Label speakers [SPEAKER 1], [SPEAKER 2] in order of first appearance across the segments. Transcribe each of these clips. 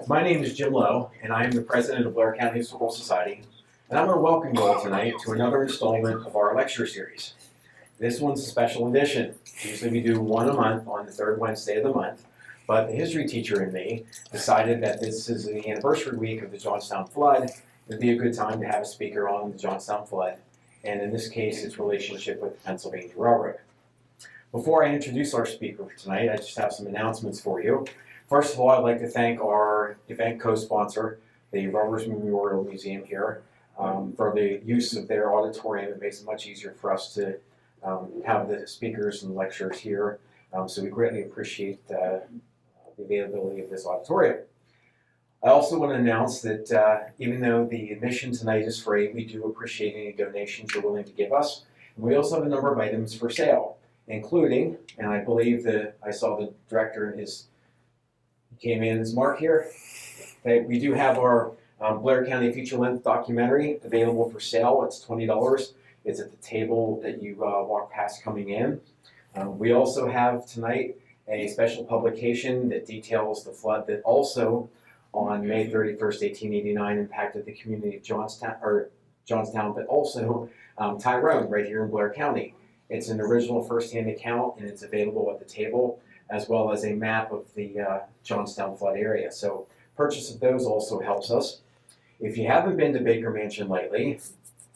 [SPEAKER 1] My name is Jim Lowe, and I am the president of Blair County Historical Society, and I'm going to welcome you all tonight to another installment of our lecture series. This one's a special edition. Usually we do one a month on the third Wednesday of the month, but the history teacher in me decided that this is the anniversary week of the Johnstown Flood. It would be a good time to have a speaker on the Johnstown Flood, and in this case, its relationship with the Pennsylvania Railroad. Before I introduce our speaker for tonight, I just have some announcements for you. First of all, I'd like to thank our event co-sponsor, the Railroad Memorial Museum here, for the use of their auditorium. It makes it much easier for us to have the speakers and lecturers here. So we greatly appreciate the availability of this auditorium. I also want to announce that even though the admission tonight is free, we do appreciate any donations you're willing to give us. And we also have a number of items for sale, including, and I believe that I saw the director in his, he came in as Mark here, that we do have our Blair County feature-length documentary available for sale. It's $20. It's at the table that you walk past coming in. We also have tonight a special publication that details the flood that also on May 31st, 1889 impacted the community of Johnstown, but also Tyrone right here in Blair County. It's an original first-hand account and it's available at the table, as well as a map of the Johnstown Flood area. So purchase of those also helps us. If you haven't been to Baker Mansion lately,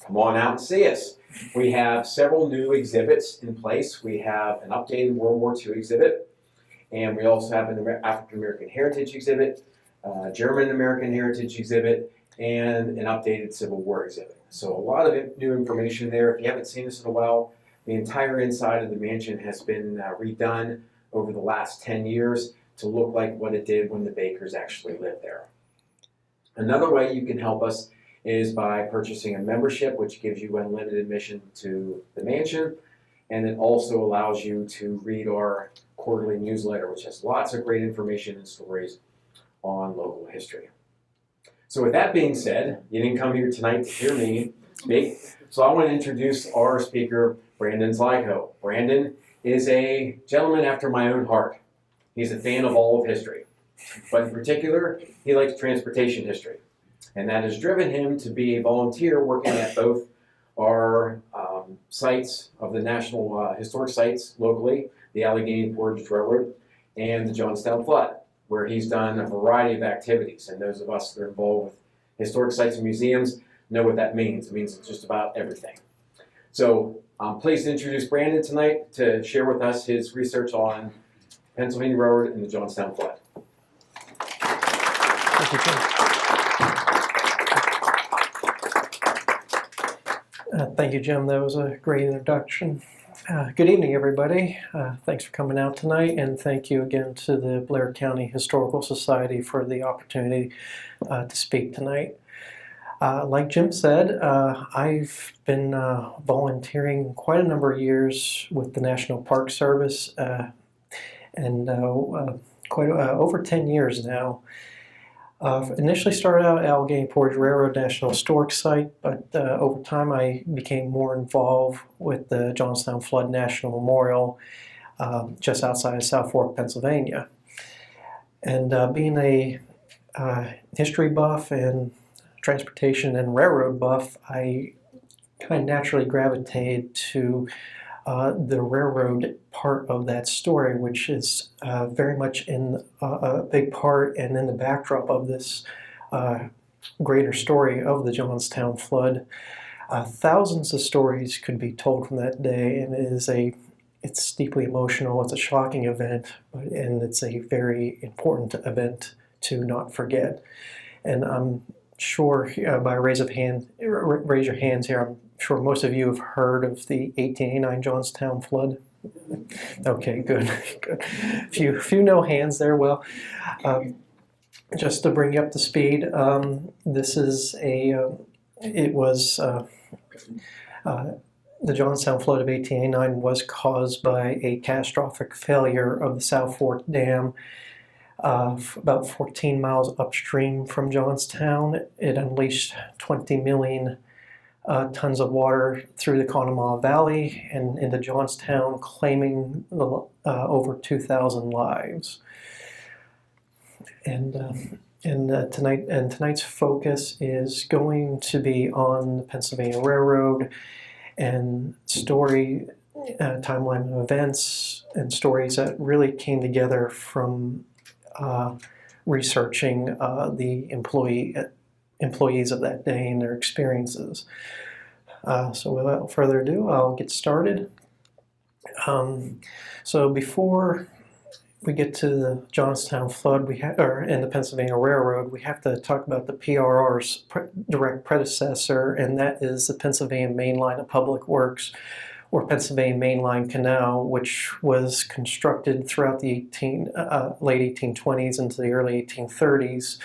[SPEAKER 1] come on out and see us. We have several new exhibits in place. We have an updated World War II exhibit, and we also have an African American Heritage exhibit, German American Heritage exhibit, and an updated Civil War exhibit. So a lot of new information there. If you haven't seen this in a while, the entire inside of the mansion has been redone over the last 10 years to look like what it did when the Bakers actually lived there. Another way you can help us is by purchasing a membership, which gives you unlimited admission to the mansion, and it also allows you to read our quarterly newsletter, which has lots of great information and stories on local history. So with that being said, you didn't come here tonight to hear me speak, so I want to introduce our speaker, Brandon Sliko. Brandon is a gentleman after my own heart. He's a fan of all of history, but in particular, he likes transportation history. And that has driven him to be a volunteer working at both our sites of the National Historic Sites locally, the Allegheny Portage Railroad, and the Johnstown Flood, where he's done a variety of activities. And those of us that are involved with historic sites and museums know what that means. It means just about everything. So I'm pleased to introduce Brandon tonight to share with us his research on Pennsylvania Railroad and the Johnstown Flood.
[SPEAKER 2] Thank you, Jim. Thank you, Jim. That was a great introduction. Good evening, everybody. Thanks for coming out tonight, and thank you again to the Blair County Historical Society for the opportunity to speak tonight. Like Jim said, I've been volunteering quite a number of years with the National Park Service, and over 10 years now. Initially started out at Allegheny Portage Railroad National Historic Site, but over time I became more involved with the Johnstown Flood National Memorial just outside of South Fork, Pennsylvania. And being a history buff and transportation and railroad buff, I kind of naturally gravitated to the railroad part of that story, which is very much in a big part and in the backdrop of this greater story of the Johnstown Flood. Thousands of stories could be told from that day, and it's deeply emotional. It's a shocking event, and it's a very important event to not forget. And I'm sure by raise your hands here, I'm sure most of you have heard of the 1889 Johnstown Flood. Okay, good. Few no hands there. Well, just to bring you up to speed, this is the Johnstown Flood of 1889 was caused by a catastrophic failure of the South Fork Dam. About 14 miles upstream from Johnstown. It unleashed 20 million tons of water through the Conemaugh Valley and into Johnstown, claiming over 2,000 lives. Tonight's focus is going to be on the Pennsylvania Railroad and timeline of events and stories that really came together from researching the employees of that day and their experiences. So without further ado, I'll get started. So before we get to the Johnstown Flood and the Pennsylvania Railroad, we have to talk about the PRR's direct predecessor, and that is the Pennsylvania Main Line of Public Works, or Pennsylvania Main Line Canal, which was constructed throughout the late 1820s into the early 1830s,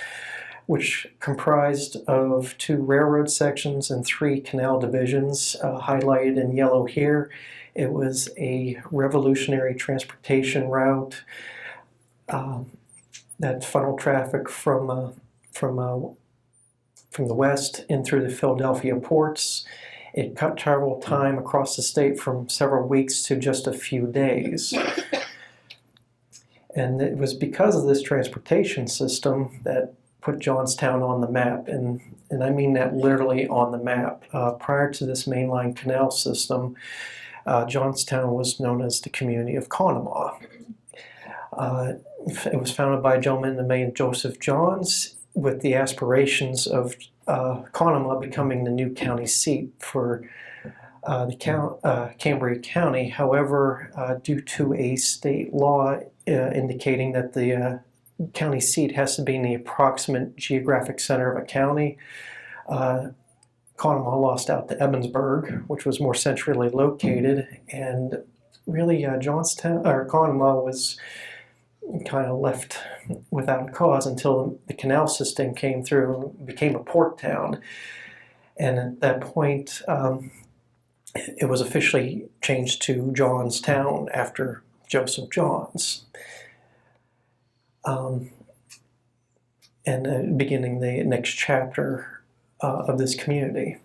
[SPEAKER 2] which comprised of 2 railroad sections and 3 canal divisions, highlighted in yellow here. It was a revolutionary transportation route that funneled traffic from the west in through the Philadelphia ports. It cut travel time across the state from several weeks to just a few days. And it was because of this transportation system that put Johnstown on the map, and I mean that literally on the map. Prior to this mainline canal system, Johnstown was known as the community of Conemaugh. It was founded by a gentleman named Joseph Johns with the aspirations of Conemaugh becoming the new county seat for Cambria County. However, due to a state law indicating that the county seat has to be in the approximate geographic center of a county, Conemaugh lost out to Ebensburg, which was more centrally located, and really Conemaugh was kind of left without a cause until the canal system came through and became a port town. And at that point, it was officially changed to Johnstown after Joseph Johns. And beginning the next chapter of this community.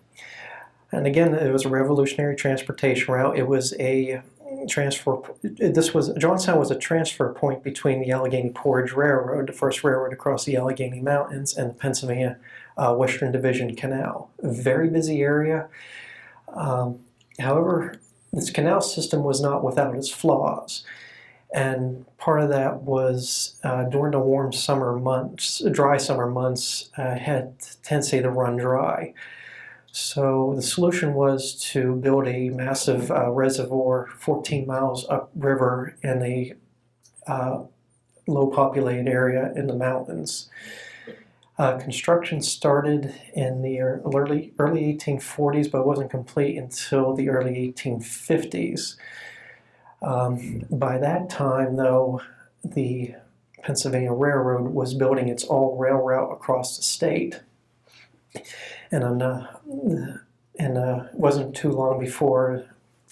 [SPEAKER 2] And again, it was a revolutionary transportation route. It was a Johnstown was a transfer point between the Allegheny Portage Railroad, the first railroad across the Allegheny Mountains, and the Pennsylvania Western Division Canal. A very busy area. However, this canal system was not without its flaws. And part of that was during the dry summer months, had a tendency to run dry. So the solution was to build a massive reservoir 14 miles upriver in a low populated area in the mountains. Construction started in the early 1840s, but wasn't complete until the early 1850s. By that time, though, the Pennsylvania Railroad was building its all-rail route across the state. And it wasn't too long before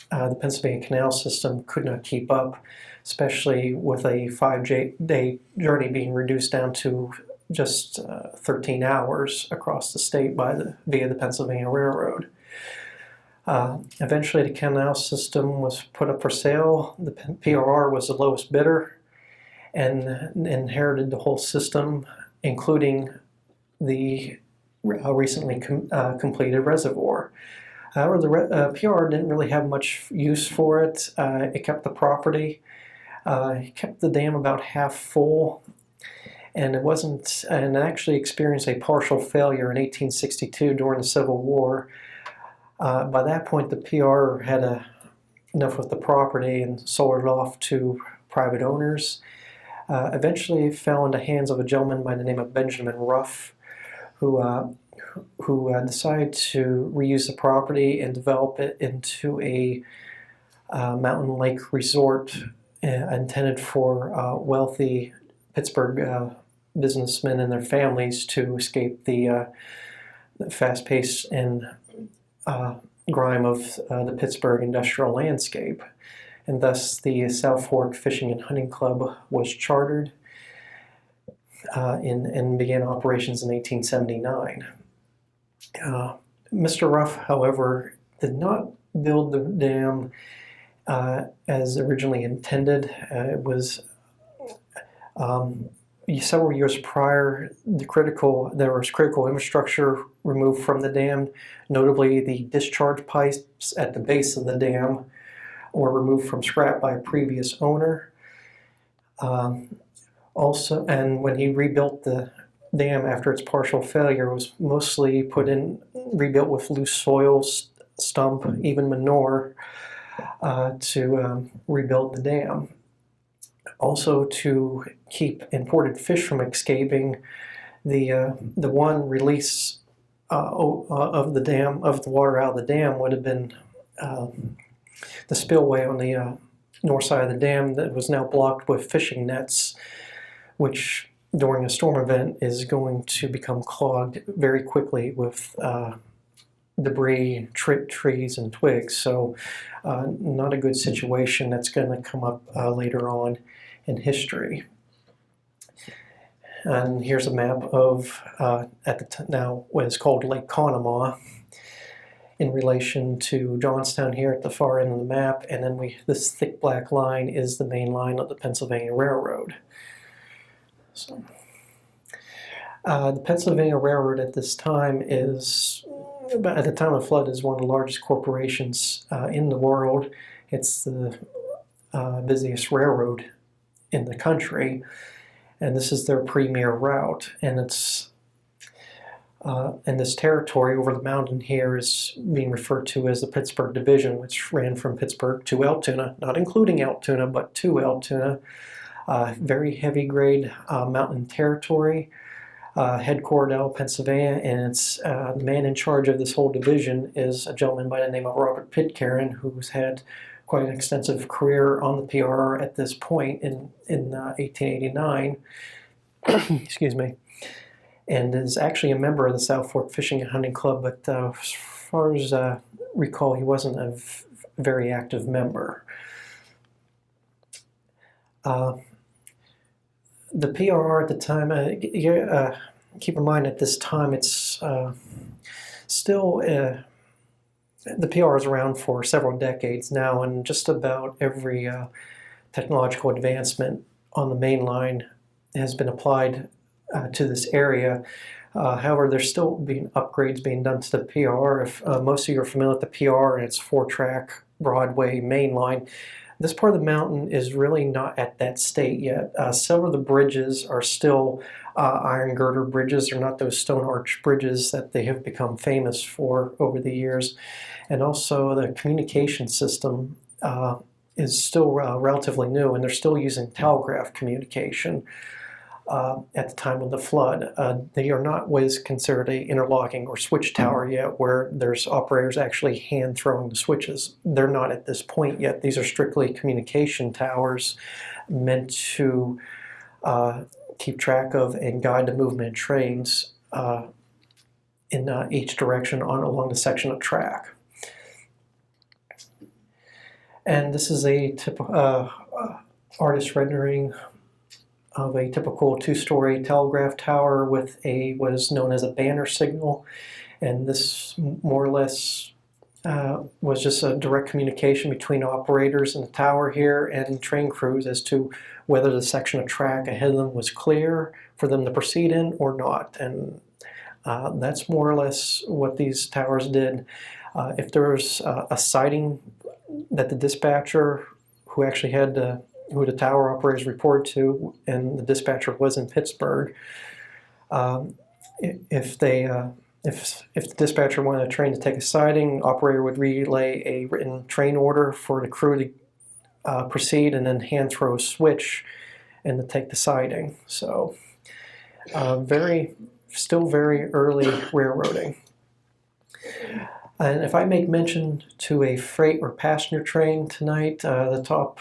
[SPEAKER 2] the Pennsylvania Canal system could not keep up, especially with a 5-day journey being reduced down to just 13 hours across the state via the Pennsylvania Railroad. Eventually, the canal system was put up for sale. The PRR was the lowest bidder and inherited the whole system, including the recently completed reservoir. However, the PRR didn't really have much use for it. It kept the property. It kept the dam about half full, and it actually experienced a partial failure in 1862 during the Civil War. By that point, the PR had enough with the property and sold it off to private owners. Eventually, it fell into the hands of a gentleman by the name of Benjamin Ruff, who decided to reuse the property and develop it into a mountain lake resort intended for wealthy Pittsburgh businessmen and their families to escape the fast-paced and grime of the Pittsburgh industrial landscape. And thus the South Fork Fishing and Hunting Club was chartered and began operations in 1879. Mr. Ruff, however, did not build the dam as originally intended. several years prior, there was critical infrastructure removed from the dam. Notably, the discharge pipes at the base of the dam were removed from scrap by a previous owner. Also, and when he rebuilt the dam after its partial failure, it was mostly rebuilt with loose soil, stump, even manure, to rebuild the dam. Also, to keep imported fish from escaping, the one release of the water out of the dam would have been the spillway on the north side of the dam that was now blocked with fishing nets, which during a storm event is going to become clogged very quickly with debris, trees, and twigs. So not a good situation that's going to come up later on in history. And here's a map of now what is called Lake Conemaugh in relation to Johnstown here at the far end of the map, and then this thick black line is the main line of the Pennsylvania Railroad. So, the Pennsylvania Railroad at this time at the time of the flood, is one of the largest corporations in the world. It's the busiest railroad in the country, and this is their premier route. And this territory over the mountain here is being referred to as the Pittsburgh Division, which ran from Pittsburgh to Altoona, not including Altoona, but to Altoona. Very heavy grade mountain territory, headquartered out of Pennsylvania, and the man in charge of this whole division is a gentleman by the name of Robert Pitcairn, who's had quite an extensive career on the PRR at this point in 1889. Excuse me. And is actually a member of the South Fork Fishing and Hunting Club, but as far as I recall, he wasn't a very active member. The PRR at the time, keep in mind at this time, it's still, the PRR is around for several decades now, and just about every technological advancement on the main line has been applied to this area. However, there's still upgrades being done to the PRR. If most of you are familiar with the PRR and its 4-track Broadway main line, this part of the mountain is really not at that state yet. Several of the bridges are still iron girder bridges. They're not those stone arch bridges that they have become famous for over the years. And also the communication system is still relatively new, and they're still using telegraph communication. At the time of the flood. They are not what is considered a interlocking or switch tower yet, where there's operators actually hand throwing the switches. They're not at this point yet. These are strictly communication towers meant to keep track of and guide the movement of trains in each direction along the section of track. And this is a typical artist rendering of a typical 2-story telegraph tower with what is known as a banner signal, and this more or less was just a direct communication between operators in the tower here and train crews as to whether the section of track ahead of them was clear for them to proceed in or not. And that's more or less what these towers did. If there was a sighting that the dispatcher who actually had who the tower operators report to, and the dispatcher was in Pittsburgh, if the dispatcher wanted a train to take a sighting, operator would relay a written train order for the crew to proceed, and then hand throw a switch and to take the sighting. So still very early railroading. And if I make mention to a freight or passenger train tonight, the top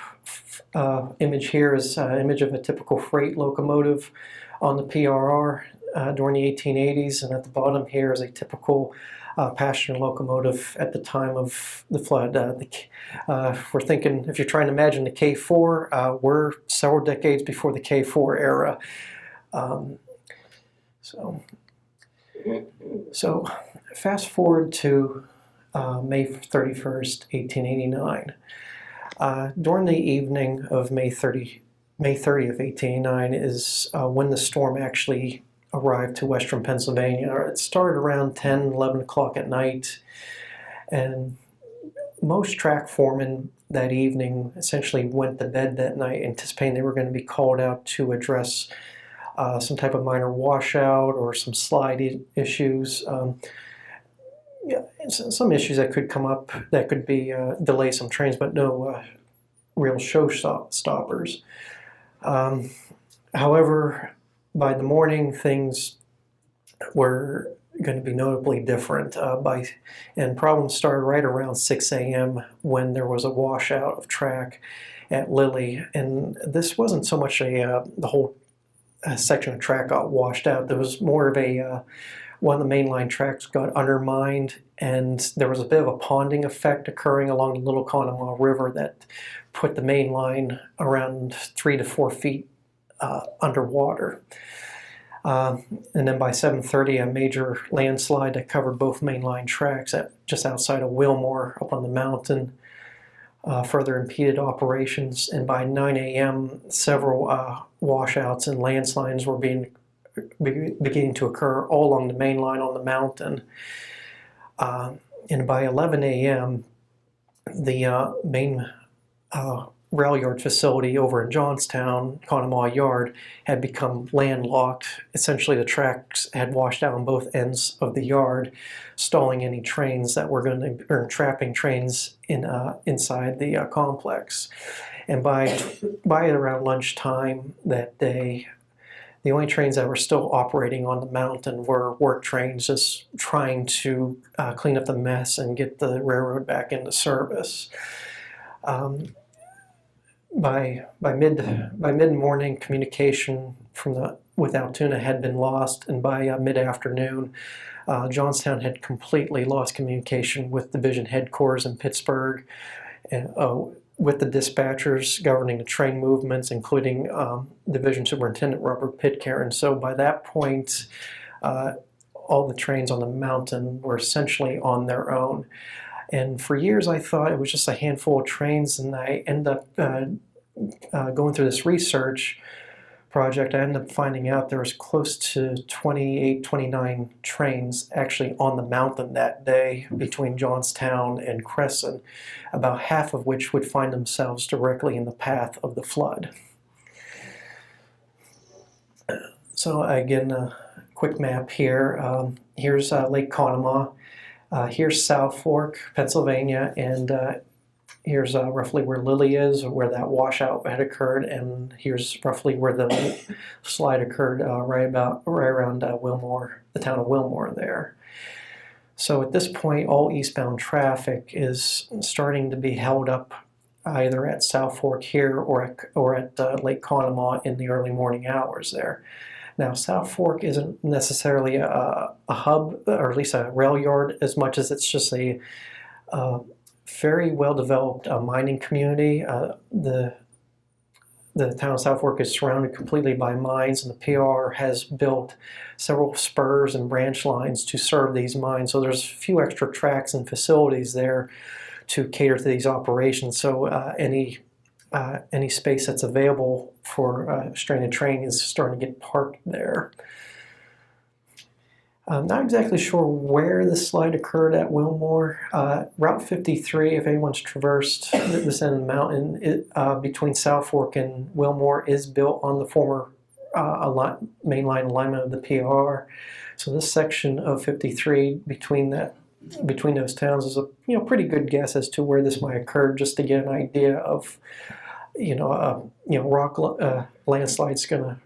[SPEAKER 2] image here is an image of a typical freight locomotive on the PRR during the 1880s, and at the bottom here is a typical passenger locomotive at the time of the flood. We're thinking, if you're trying to imagine the K4, we're several decades before the K4 era. So fast forward to May 31st, 1889. During the evening of May 31st, May 30th, 1889 is when the storm actually arrived to western Pennsylvania. It started around 10, 11 o'clock at night, and most track foremen that evening essentially went to bed that night anticipating they were going to be called out to address some type of minor washout or some slide issues. Yeah, some issues that could come up that could be delay some trains, but no real showstoppers. However, by the morning, things were going to be notably different. And problems started right around 6 a.m. when there was a washout of track at Lilly. And this wasn't so much the whole section of track got washed out. There was more of one of the mainline tracks got undermined, and there was a bit of a ponding effect occurring along the Little Conemaugh River that put the main line around 3 to 4 feet underwater. And then by 7:30, a major landslide that covered both mainline tracks just outside of Wilmore up on the mountain further impeded operations. And by 9 a.m., several washouts and landslides were beginning to occur all along the main line on the mountain. And by 11 a.m., the main rail yard facility over in Johnstown, Conemaugh Yard, had become landlocked. Essentially, the tracks had washed out on both ends of the yard, stalling any trains that were going to, or trapping trains inside the complex. And by around lunchtime that day, the only trains that were still operating on the mountain were work trains, just trying to clean up the mess and get the railroad back into service. By mid-morning, communication with Altoona had been lost, and by mid-afternoon, Johnstown had completely lost communication with division headquarters in Pittsburgh, and with the dispatchers governing the train movements, including Division Superintendent Robert Pitcairn. So by that point, all the trains on the mountain were essentially on their own. And for years I thought it was just a handful of trains, and I ended up going through this research project. I ended up finding out there was close to 28, 29 trains actually on the mountain that day between Johnstown and Crescent, about half of which would find themselves directly in the path of the flood. So again, a quick map here. Here's Lake Conemaugh. Here's South Fork, Pennsylvania, and here's roughly where Lilly is, where that washout had occurred, and here's roughly where the slide occurred, right around Wilmore, the town of Wilmore there. So at this point, all eastbound traffic is starting to be held up either at South Fork here or at Lake Conemaugh in the early morning hours there. Now, South Fork isn't necessarily a hub, or at least a rail yard, as much as it's just a very well-developed mining community. The town of South Fork is surrounded completely by mines, and the PRR has built several spurs and branch lines to serve these mines. So there's a few extra tracks and facilities there to cater to these operations. So any space that's available for stranded train is starting to get parked there. I'm not exactly sure where the slide occurred at Wilmore. Route 53, if anyone's traversed this end of the mountain, between South Fork and Wilmore, is built on the former mainline alignment of the PRR. So this section of 53 between those towns is a pretty good guess as to where this might occur, just to get an idea of rock landslide's going to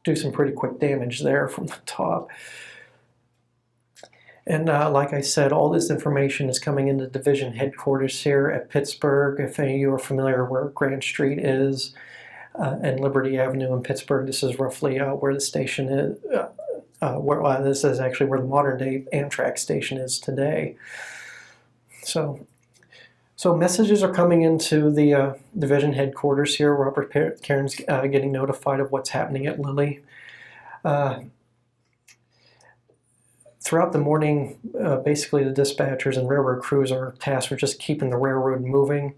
[SPEAKER 2] do some pretty quick damage there from the top. And like I said, all this information is coming into division headquarters here at Pittsburgh. If any of you are familiar where Grant Street is and Liberty Avenue in Pittsburgh, this is roughly where the station is. This is actually where the modern day Amtrak station is today. So messages are coming into the division headquarters here. Robert Pitcairn's getting notified of what's happening at Lilly. Throughout the morning, basically the dispatchers and railroad crews are tasked with just keeping the railroad moving.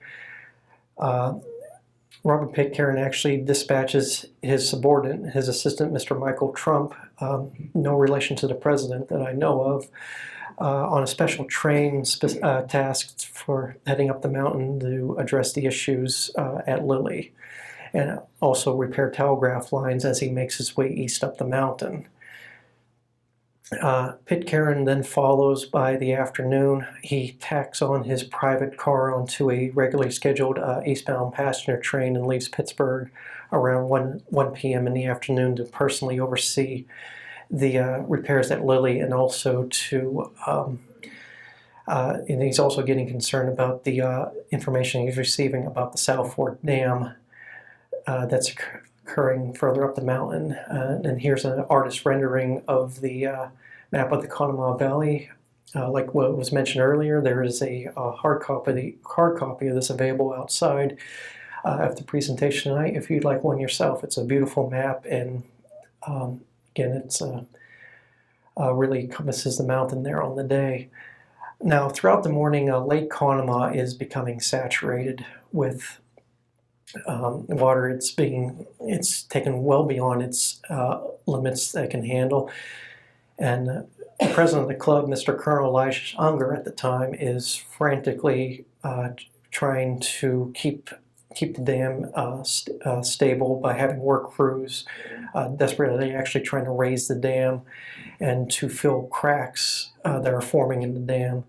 [SPEAKER 2] Robert Pitcairn actually dispatches his subordinate, his assistant, Mr. Michael Trump, no relation to the president that I know of, on a special train tasked for heading up the mountain to address the issues at Lily, and also repair telegraph lines as he makes his way east up the mountain. Pitcairn then follows by the afternoon. He tacks on his private car onto a regularly scheduled eastbound passenger train and leaves Pittsburgh around 1 p.m. in the afternoon to personally oversee the repairs at Lily, and also to and he's also getting concerned about the information he's receiving about the South Fork Dam that's occurring further up the mountain. And here's an artist rendering of the map of the Conemaugh Valley. Like what was mentioned earlier, there is a hard copy of this available outside of the presentation tonight if you'd like one yourself. It's a beautiful map, and again, it's really encompasses the mountain there on the day. Now, throughout the morning, Lake Conemaugh is becoming saturated with water. It's taken well beyond its limits that it can handle. And the president of the club, Mr. Colonel Elijah Unger at the time, is frantically trying to keep the dam stable by having work crews desperately actually trying to raise the dam and to fill cracks that are forming in the dam.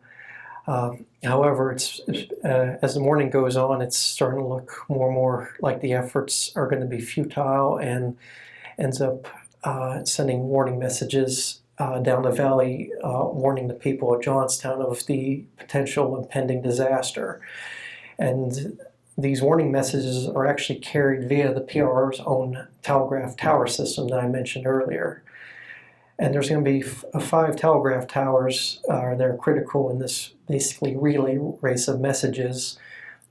[SPEAKER 2] However, it's as the morning goes on, it's starting to look more and more like the efforts are going to be futile, and ends up sending warning messages down the valley, warning the people of Johnstown of the potential impending disaster. And these warning messages are actually carried via the PRR's own telegraph tower system that I mentioned earlier. And there's going to be 5 telegraph towers that are critical in this basically relay race of messages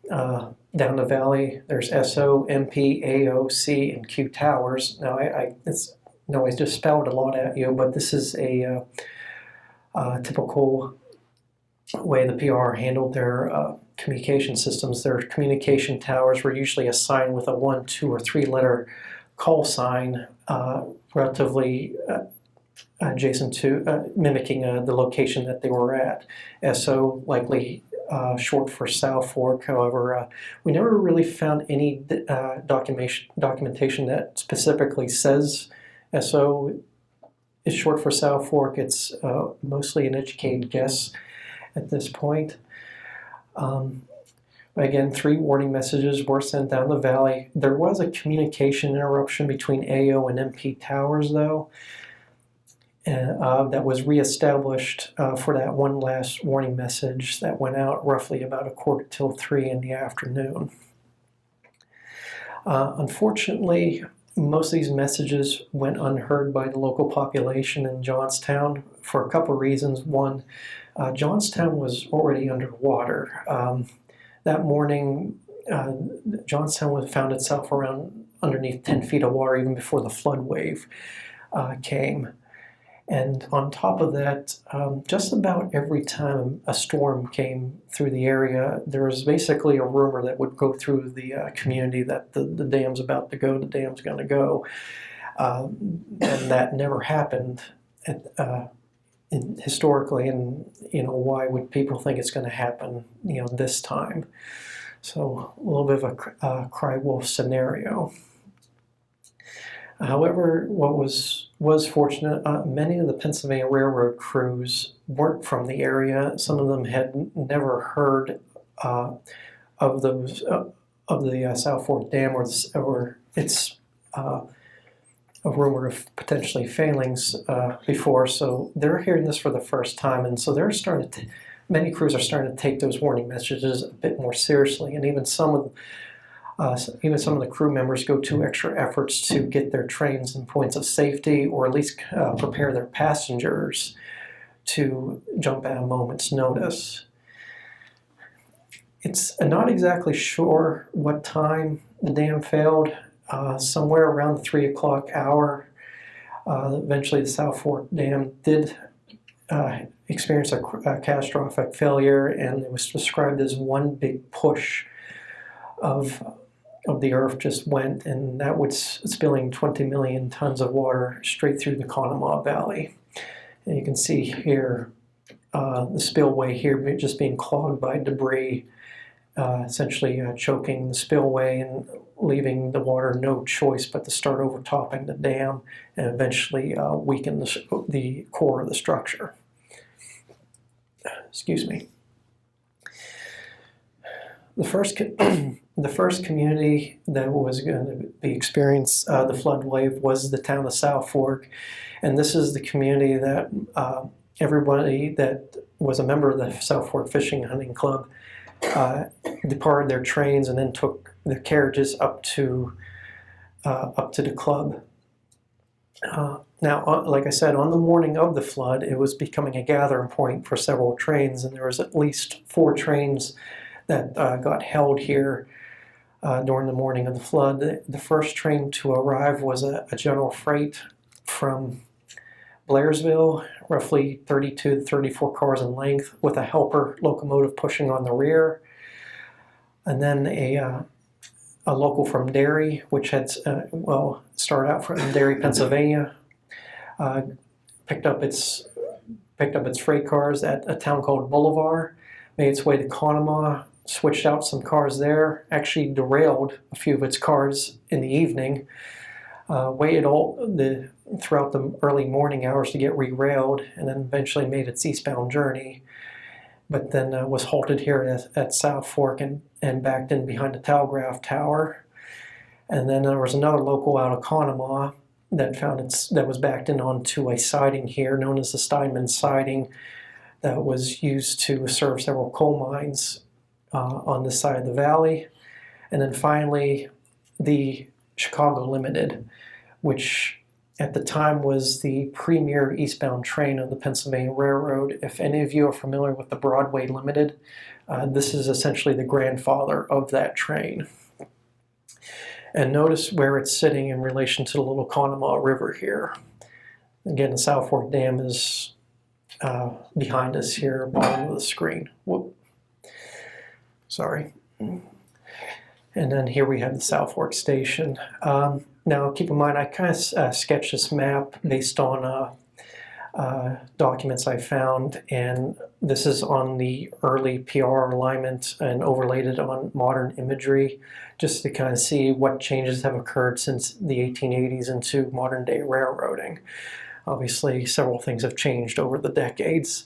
[SPEAKER 2] down the valley. There's SO, MP, AO, C, and Q towers. Now, I just spelled a lot at you, but this is a typical way the PRR handled their communication systems. Their communication towers were usually assigned with a 1, 2, or 3 letter call sign, relatively adjacent to, mimicking the location that they were at. SO likely short for South Fork. However, we never really found any documentation that specifically says SO is short for South Fork. It's mostly an educated guess at this point. Again, 3 warning messages were sent down the valley. There was a communication interruption between AO and MP towers, though, that was reestablished for that one last warning message that went out roughly about 2:45 in the afternoon. Unfortunately, most of these messages went unheard by the local population in Johnstown for a couple of reasons. One, Johnstown was already underwater. That morning, Johnstown found itself around underneath 10 feet of water even before the flood wave came. And on top of that, just about every time a storm came through the area, there was basically a rumor that would go through the community that the dam's about to go, the dam's going to go. And that never happened historically, and why would people think it's going to happen this time? So a little bit of a cry wolf scenario. However, what was fortunate, many of the Pennsylvania Railroad crews weren't from the area. Some of them had never heard of the South Fork Dam or its a rumor of potentially failings before, so they're hearing this for the first time, and so they're starting to. Many crews are starting to take those warning messages a bit more seriously, and even some of the crew members go to extra efforts to get their trains in points of safety, or at least prepare their passengers to jump at a moment's notice. It's not exactly sure what time the dam failed. Somewhere around the 3 o'clock hour. Eventually the South Fork Dam did experience a catastrophic failure, and it was described as one big push of of the earth just went, and that was spilling 20 million tons of water straight through the Conemaugh Valley. And you can see here the spillway here just being clogged by debris, essentially choking the spillway and leaving the water no choice but to start overtopping the dam and eventually weaken the core of the structure. Excuse me. The first community that was going to be experienced the flood wave was the town of South Fork, and this is the community that everybody that was a member of the South Fork Fishing and Hunting Club departed their trains and then took their carriages up to the club. Now, like I said, on the morning of the flood, it was becoming a gathering point for several trains, and there was at least 4 trains that got held here during the morning of the flood. The first train to arrive was a general freight from Blairsville, roughly 32 to 34 cars in length, with a helper locomotive pushing on the rear. And then a local from Derry, which had, started out from Derry, Pennsylvania, picked up its freight cars at a town called Bolivar, made its way to Conemaugh, switched out some cars there, actually derailed a few of its cars in the evening, waited throughout the early morning hours to get re-railed, and then eventually made its eastbound journey, but then was halted here at South Fork and backed in behind the telegraph tower. And then there was another local out of Conemaugh that was backed in onto a siding here known as the Steinman siding that was used to serve several coal mines on this side of the valley. And then finally, the Chicago Limited, which at the time was the premier eastbound train of the Pennsylvania Railroad. If any of you are familiar with the Broadway Limited, this is essentially the grandfather of that train. And notice where it's sitting in relation to the Little Conemaugh River here. Again, the South Fork Dam is behind us here, bottom of the screen. Whoop. Sorry. And then here we have the South Fork Station. Now, keep in mind, I kind of sketched this map based on documents I found, and this is on the early PRR alignment and overlaid it on modern imagery, just to kind of see what changes have occurred since the 1880s into modern day railroading. Obviously, several things have changed over the decades.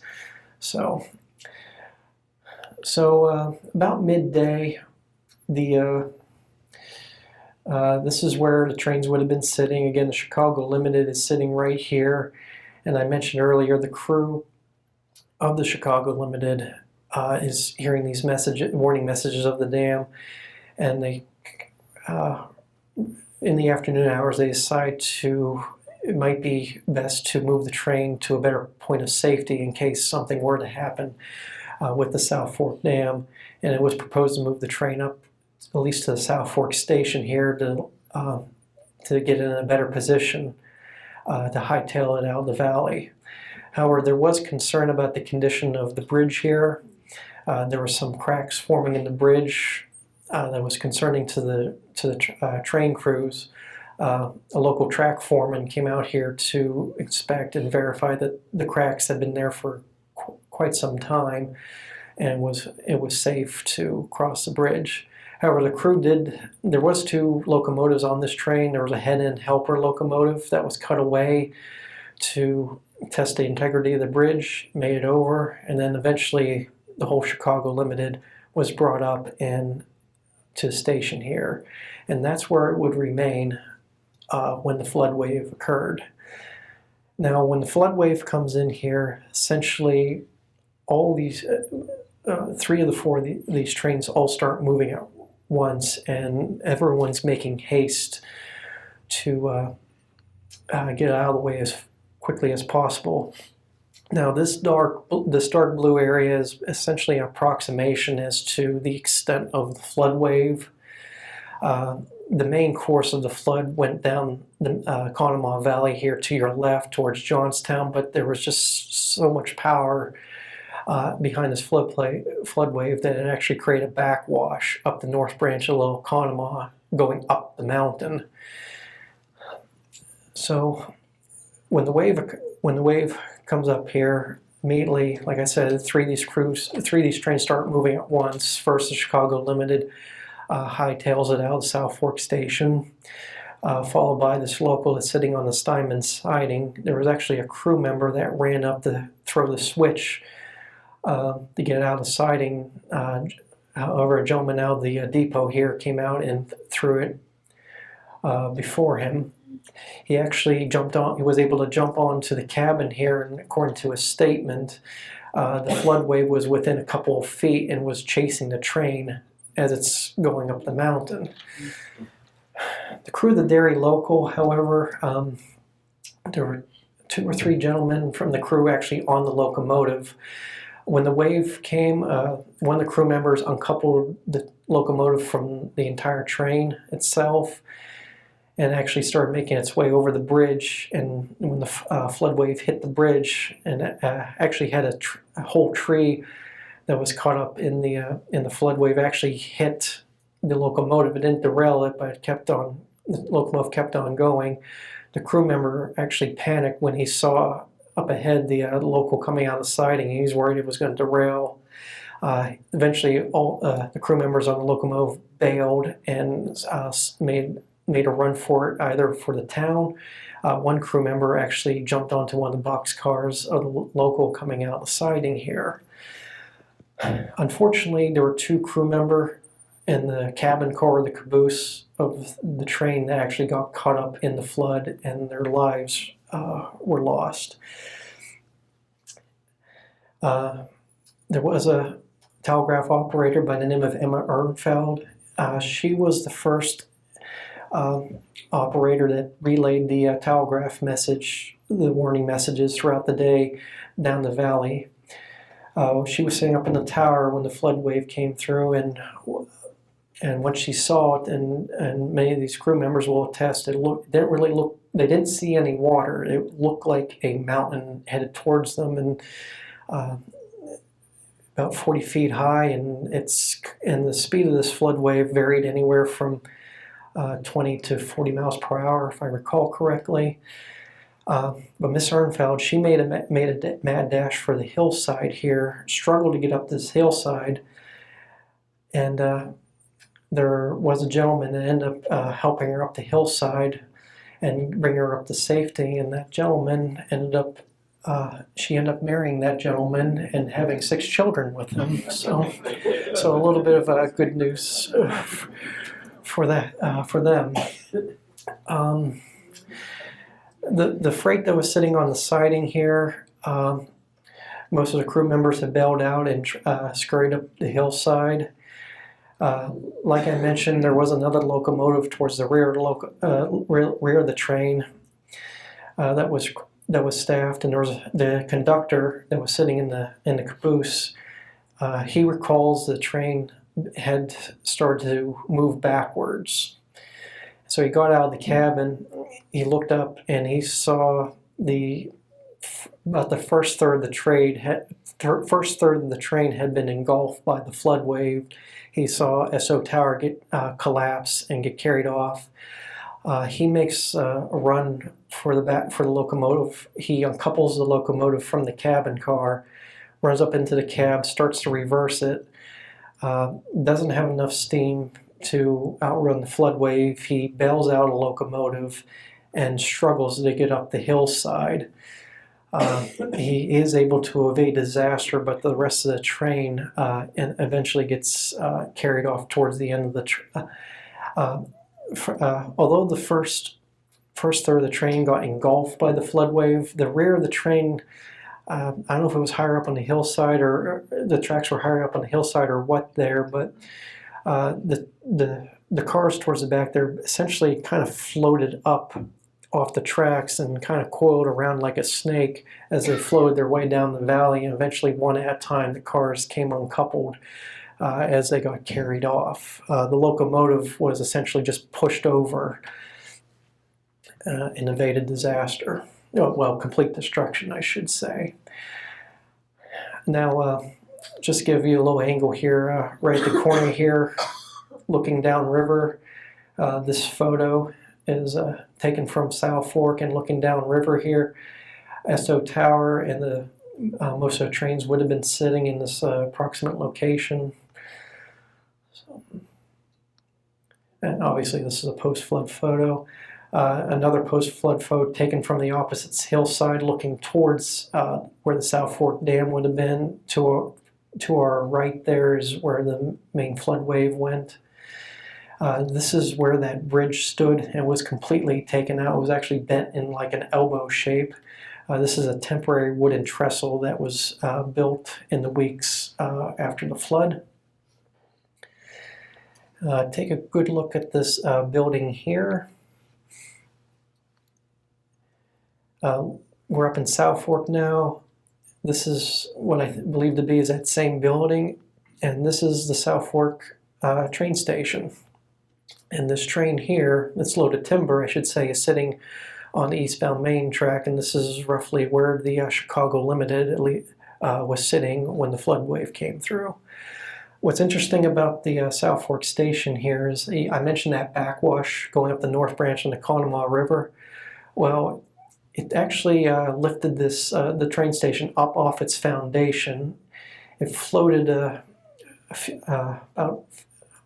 [SPEAKER 2] So about midday, this is where the trains would have been sitting. Again, the Chicago Limited is sitting right here. And I mentioned earlier, the crew of the Chicago Limited is hearing these warning messages of the dam. And they, in the afternoon hours, they decide it might be best to move the train to a better point of safety in case something were to happen with the South Fork Dam. And it was proposed to move the train up at least to the South Fork Station here to get in a better position to hightail it out of the valley. However, there was concern about the condition of the bridge here. There were some cracks forming in the bridge that was concerning to the train crews. A local track foreman came out here to inspect and verify that the cracks had been there for quite some time, and it was safe to cross the bridge. However, the crew there was 2 locomotives on this train. There was a head-end helper locomotive that was cut away to test the integrity of the bridge, made it over, and then eventually the whole Chicago Limited was brought up to the station here. And that's where it would remain when the flood wave occurred. Now, when the flood wave comes in here, essentially all these 3 of the 4 of these trains all start moving at once, and everyone's making haste to get out of the way as quickly as possible. Now, this dark blue area is essentially an approximation as to the extent of the flood wave. The main course of the flood went down the Conemaugh Valley here to your left towards Johnstown, but there was just so much power behind this flood wave that it actually created a backwash up the north branch of Little Conemaugh going up the mountain. So when the wave comes up here, immediately, like I said, three of these trains start moving at once. First, the Chicago Limited hightails it out of South Fork Station, followed by this local that's sitting on the Steinman siding. There was actually a crew member that ran up to throw the switch to get out of the siding. However, a gentleman out of the depot here came out and threw it before him. He actually jumped on. He was able to jump onto the cabin here, and according to his statement, the flood wave was within a couple of feet and was chasing the train as it's going up the mountain. The crew of the Derry local, however, there were 2 or 3 gentlemen from the crew actually on the locomotive. When the wave came, one of the crew members uncoupled the locomotive from the entire train itself and actually started making its way over the bridge. And when the flood wave hit the bridge, and actually had a whole tree that was caught up in the flood wave, actually hit the locomotive. It didn't derail it, but the locomotive kept on going. The crew member actually panicked when he saw up ahead the local coming out of the siding. He was worried it was going to derail. Eventually, all the crew members on the locomotive bailed and made a run for it, either for the town. One crew member actually jumped onto one of the boxcars of the local coming out of the siding here. Unfortunately, there were 2 crew members in the cabin car, the caboose of the train, that actually got caught up in the flood, and their lives were lost. There was a telegraph operator by the name of Emma Ernfeld. She was the first operator that relayed the telegraph message, the warning messages throughout the day down the valley. She was sitting up in the tower when the flood wave came through, and once she saw it, and many of these crew members will attest, they didn't see any water. It looked like a mountain headed towards them, and about 40 feet high, and the speed of this flood wave varied anywhere from 20 to 40 miles per hour, if I recall correctly. But Miss Ernfeld, she made a mad dash for the hillside here, struggled to get up this hillside, and there was a gentleman that ended up helping her up the hillside and bring her up to safety, and that gentleman she ended up marrying that gentleman and having 6 children with him. So a little bit of good news for them. The freight that was sitting on the siding here, most of the crew members had bailed out and scurried up the hillside. Like I mentioned, there was another locomotive towards the rear of the train that was staffed, and there was the conductor that was sitting in the caboose. He recalls the train had started to move backwards. So he got out of the cabin, he looked up, and he saw about the first third of the train had been engulfed by the flood wave. He saw SO Tower get collapse and get carried off. He makes a run for the locomotive. He uncouples the locomotive from the cabin car, runs up into the cab, starts to reverse it. Doesn't have enough steam to outrun the flood wave. He bails out a locomotive and struggles to get up the hillside. He is able to evade disaster, but the rest of the train eventually gets carried off towards the end of the train. Although the first third of the train got engulfed by the flood wave, the rear of the train, I don't know if it was higher up on the hillside or the tracks were higher up on the hillside or what there, but the cars towards the back, they're essentially kind of floated up off the tracks and kind of coiled around like a snake as they floated their way down the valley, and eventually one at a time the cars came uncoupled as they got carried off. The locomotive was essentially just pushed over and evaded disaster. Well, complete destruction, I should say. Now, just give you a little angle here, right at the corner here, looking downriver. This photo is taken from South Fork and looking downriver here. SO Tower and the most of the trains would have been sitting in this approximate location. So, and obviously this is a post-flood photo. Another post-flood photo taken from the opposite hillside looking towards where the South Fork Dam would have been. To our right there is where the main flood wave went. This is where that bridge stood and was completely taken out. It was actually bent in like an elbow shape. This is a temporary wooden trestle that was built in the weeks after the flood. Take a good look at this building here. We're up in South Fork now. This is what I believe to be is that same building, and this is the South Fork train station. And this train here, that's loaded timber, I should say, is sitting on the eastbound main track, and this is roughly where the Chicago Limited was sitting when the flood wave came through. What's interesting about the South Fork station here is I mentioned that backwash going up the North Branch of the Conemaugh River. Well, it actually lifted this the train station up off its foundation. It floated about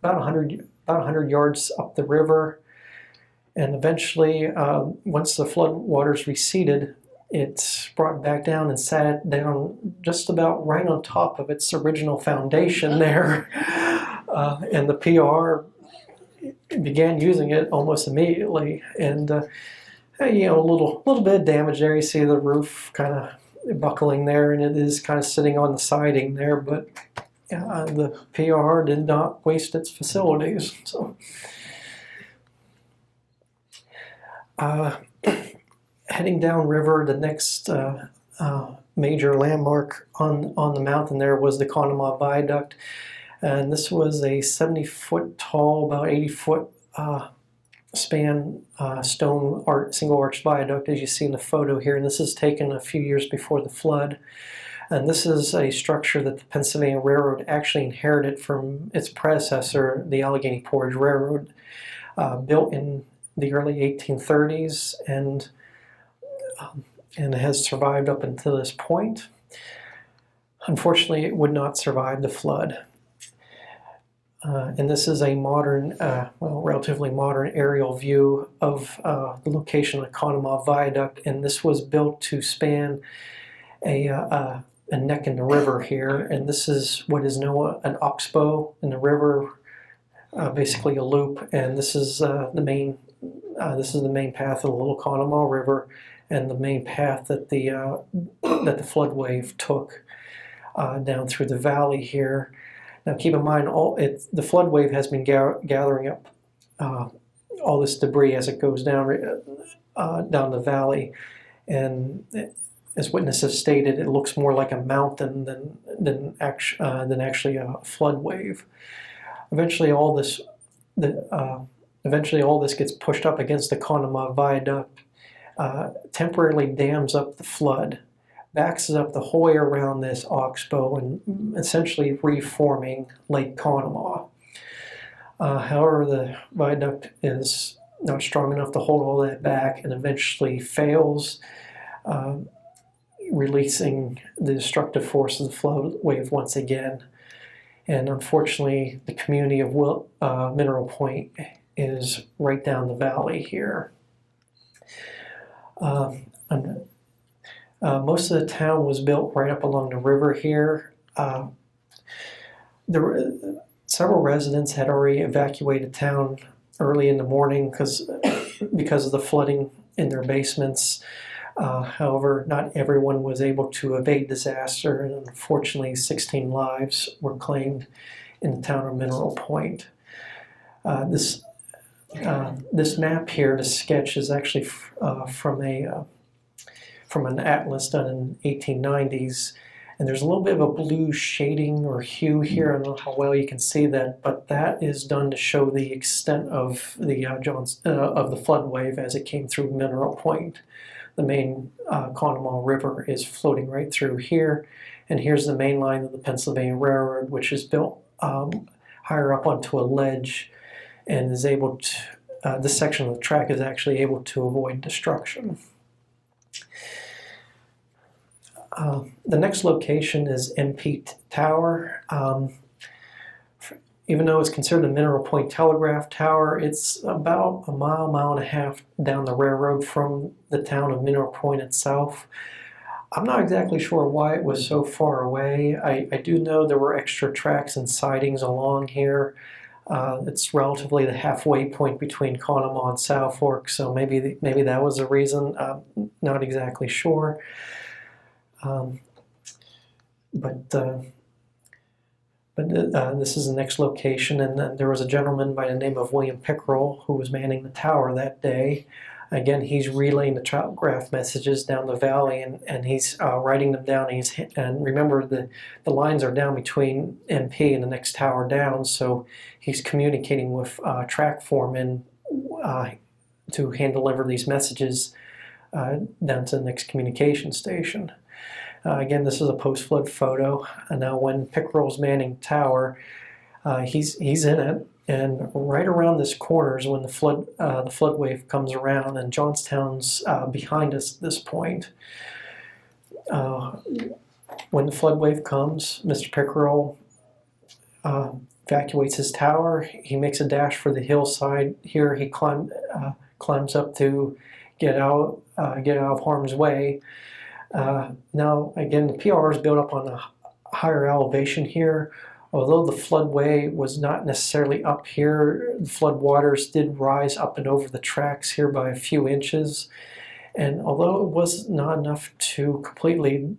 [SPEAKER 2] 100 yards up the river, and eventually, once the flood waters receded, it's brought back down and sat down just about right on top of its original foundation there. And the PRR began using it almost immediately. And you know, a little bit of damage there. You see the roof kind of buckling there, and it is kind of sitting on the siding there. But the PRR did not waste its facilities. So. Heading downriver, the next major landmark on the mountain there was the Conemaugh Viaduct, and this was a 70-foot tall, about 80-foot span stone single arch viaduct, as you see in the photo here. And this is taken a few years before the flood. And this is a structure that the Pennsylvania Railroad actually inherited from its predecessor, the Allegheny Portage Railroad, built in the early 1830s, and has survived up until this point. Unfortunately, it would not survive the flood. And this is a modern, well, relatively modern aerial view of the location of the Conemaugh Viaduct, and this was built to span a neck in the river here, and this is what is known an oxbow in the river, basically a loop, and this is the main path of the Little Conemaugh River, and the main path that the flood wave took down through the valley here. Now, keep in mind, the flood wave has been gathering up all this debris as it goes down the valley, and as witnesses stated, it looks more like a mountain than actually a flood wave. Eventually, all this gets pushed up against the Conemaugh Viaduct, temporarily dams up the flood, backs up the whole way around this oxbow, and essentially reforming Lake Conemaugh. However, the viaduct is not strong enough to hold all that back and eventually fails, releasing the destructive force of the flood wave once again. And unfortunately, the community of Mineral Point is right down the valley here. Most of the town was built right up along the river here. Several residents had already evacuated town early in the morning because of the flooding in their basements. However, not everyone was able to evade disaster, and unfortunately 16 lives were claimed in the town of Mineral Point. This map here, the sketch, is actually from an atlas done in 1890s, and there's a little bit of a blue shading or hue here. I don't know how well you can see that, but that is done to show the extent of the flood wave as it came through Mineral Point. The main Conemaugh River is floating right through here, And here's the main line of the Pennsylvania Railroad, which is built higher up onto a ledge and is able to, this section of the track is actually able to avoid destruction. The next location is MP Tower. Even though it's considered a Mineral Point Telegraph Tower, it's about a mile and a half down the railroad from the town of Mineral Point itself. I'm not exactly sure why it was so far away. I do know there were extra tracks and sidings along here. It's relatively the halfway point between Conemaugh and South Fork, so maybe that was the reason. Not exactly sure. This is the next location, and then there was a gentleman by the name of William Pickerel who was manning the tower that day. Again, he's relaying the telegraph messages down the valley, and he's writing them down. And remember, the lines are down between MP and the next tower down, so he's communicating with track foremen to hand deliver these messages down to the next communication station. Again, this is a post-flood photo. And now when Pickerel's manning tower, he's in it, and right around this corner is when the flood wave comes around, and Johnstown's behind us at this point. When the flood wave comes, Mr. Pickerel evacuates his tower. He makes a dash for the hillside. Here he climbs up to get out of harm's way. Now, again, the PRR is built up on a higher elevation here. Although the floodway was not necessarily up here, the flood waters did rise up and over the tracks here by a few inches. And although it was not enough to completely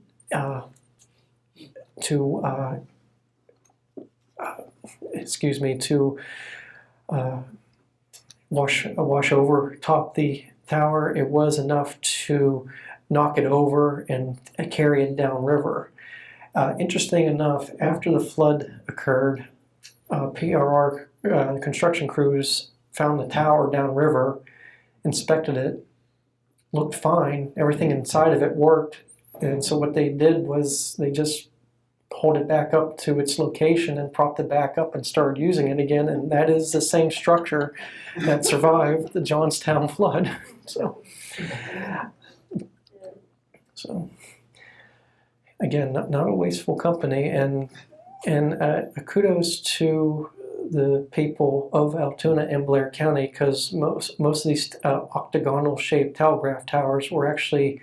[SPEAKER 2] wash over top the tower, it was enough to knock it over and carry it downriver. Interesting enough, after the flood occurred, PRR construction crews found the tower downriver, inspected it, looked fine, everything inside of it worked, and so what they did was they just pulled it back up to its location and propped it back up and started using it again, and that is the same structure that survived the Johnstown flood. So again, not a wasteful company, and kudos to the people of Altoona and Blair County, because most of these octagonal-shaped telegraph towers were actually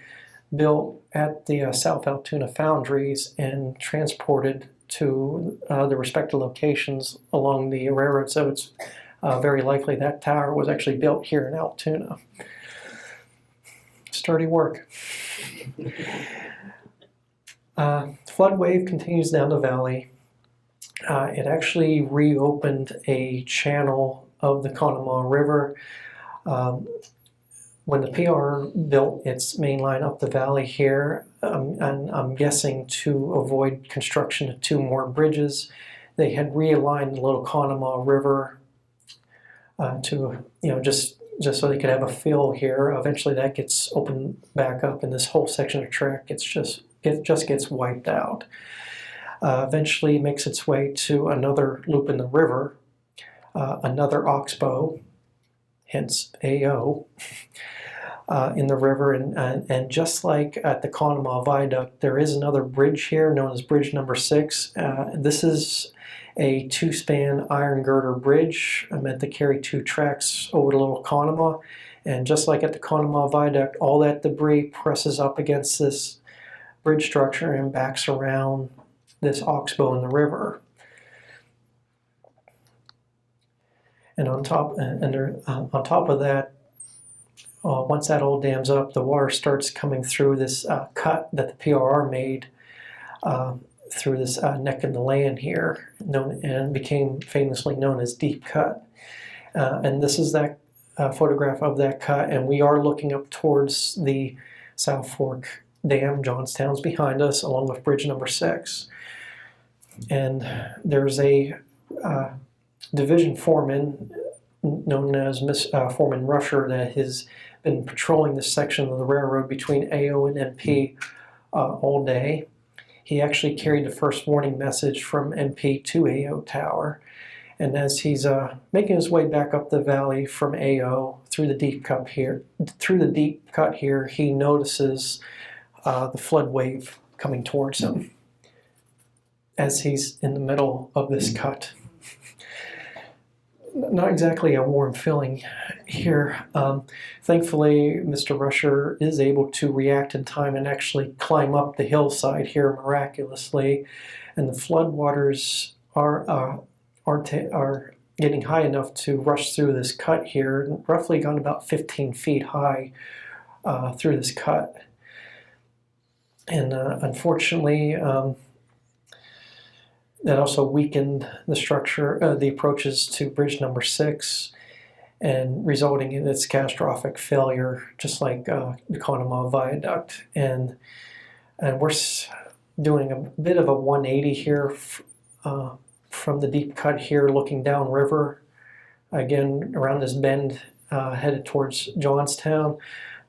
[SPEAKER 2] built at the South Altoona foundries and transported to the respective locations along the railroad. So it's very likely that tower was actually built here in Altoona. Sturdy work. Flood wave continues down the valley. It actually reopened a channel of the Conemaugh River. When the PRR built its main line up the valley here, and I'm guessing to avoid construction of two more bridges, they had realigned the little Conemaugh River to, just so they could have a fill here. Eventually that gets opened back up, and this whole section of track just gets wiped out. Eventually makes its way to another loop in the river, another oxbow, hence AO, in the river, and just like at the Conemaugh Viaduct, there is another bridge here known as Bridge Number 6. This is a two-span iron girder bridge meant to carry two tracks over the Little Conemaugh, and just like at the Conemaugh Viaduct, all that debris presses up against this bridge structure and backs around this oxbow in the river. And on top of that, once that all dams up, the water starts coming through this cut that the PRR made through this neck in the land here, and became famously known as Deep Cut. And this is that photograph of that cut, and we are looking up towards the South Fork Dam. Johnstown's behind us, along with Bridge Number 6. And there's a division foreman known as Foreman Rusher that has been patrolling this section of the railroad between AO and MP all day. he actually carried the first warning message from MP to AO Tower. And as he's making his way back up the valley from AO through the deep cut here, he notices the flood wave coming towards him as he's in the middle of this cut. Not exactly a warm feeling here. Thankfully, Mr. Rusher is able to react in time and actually climb up the hillside here miraculously, and the floodwaters are getting high enough to rush through this cut here, roughly gone about 15 feet high through this cut. And unfortunately, that also weakened the structure, the approaches to bridge number 6, and resulting in its catastrophic failure, just like the Conemaugh Viaduct. And we're doing a bit of a 180 here from the deep cut here, looking downriver, again around this bend headed towards Johnstown.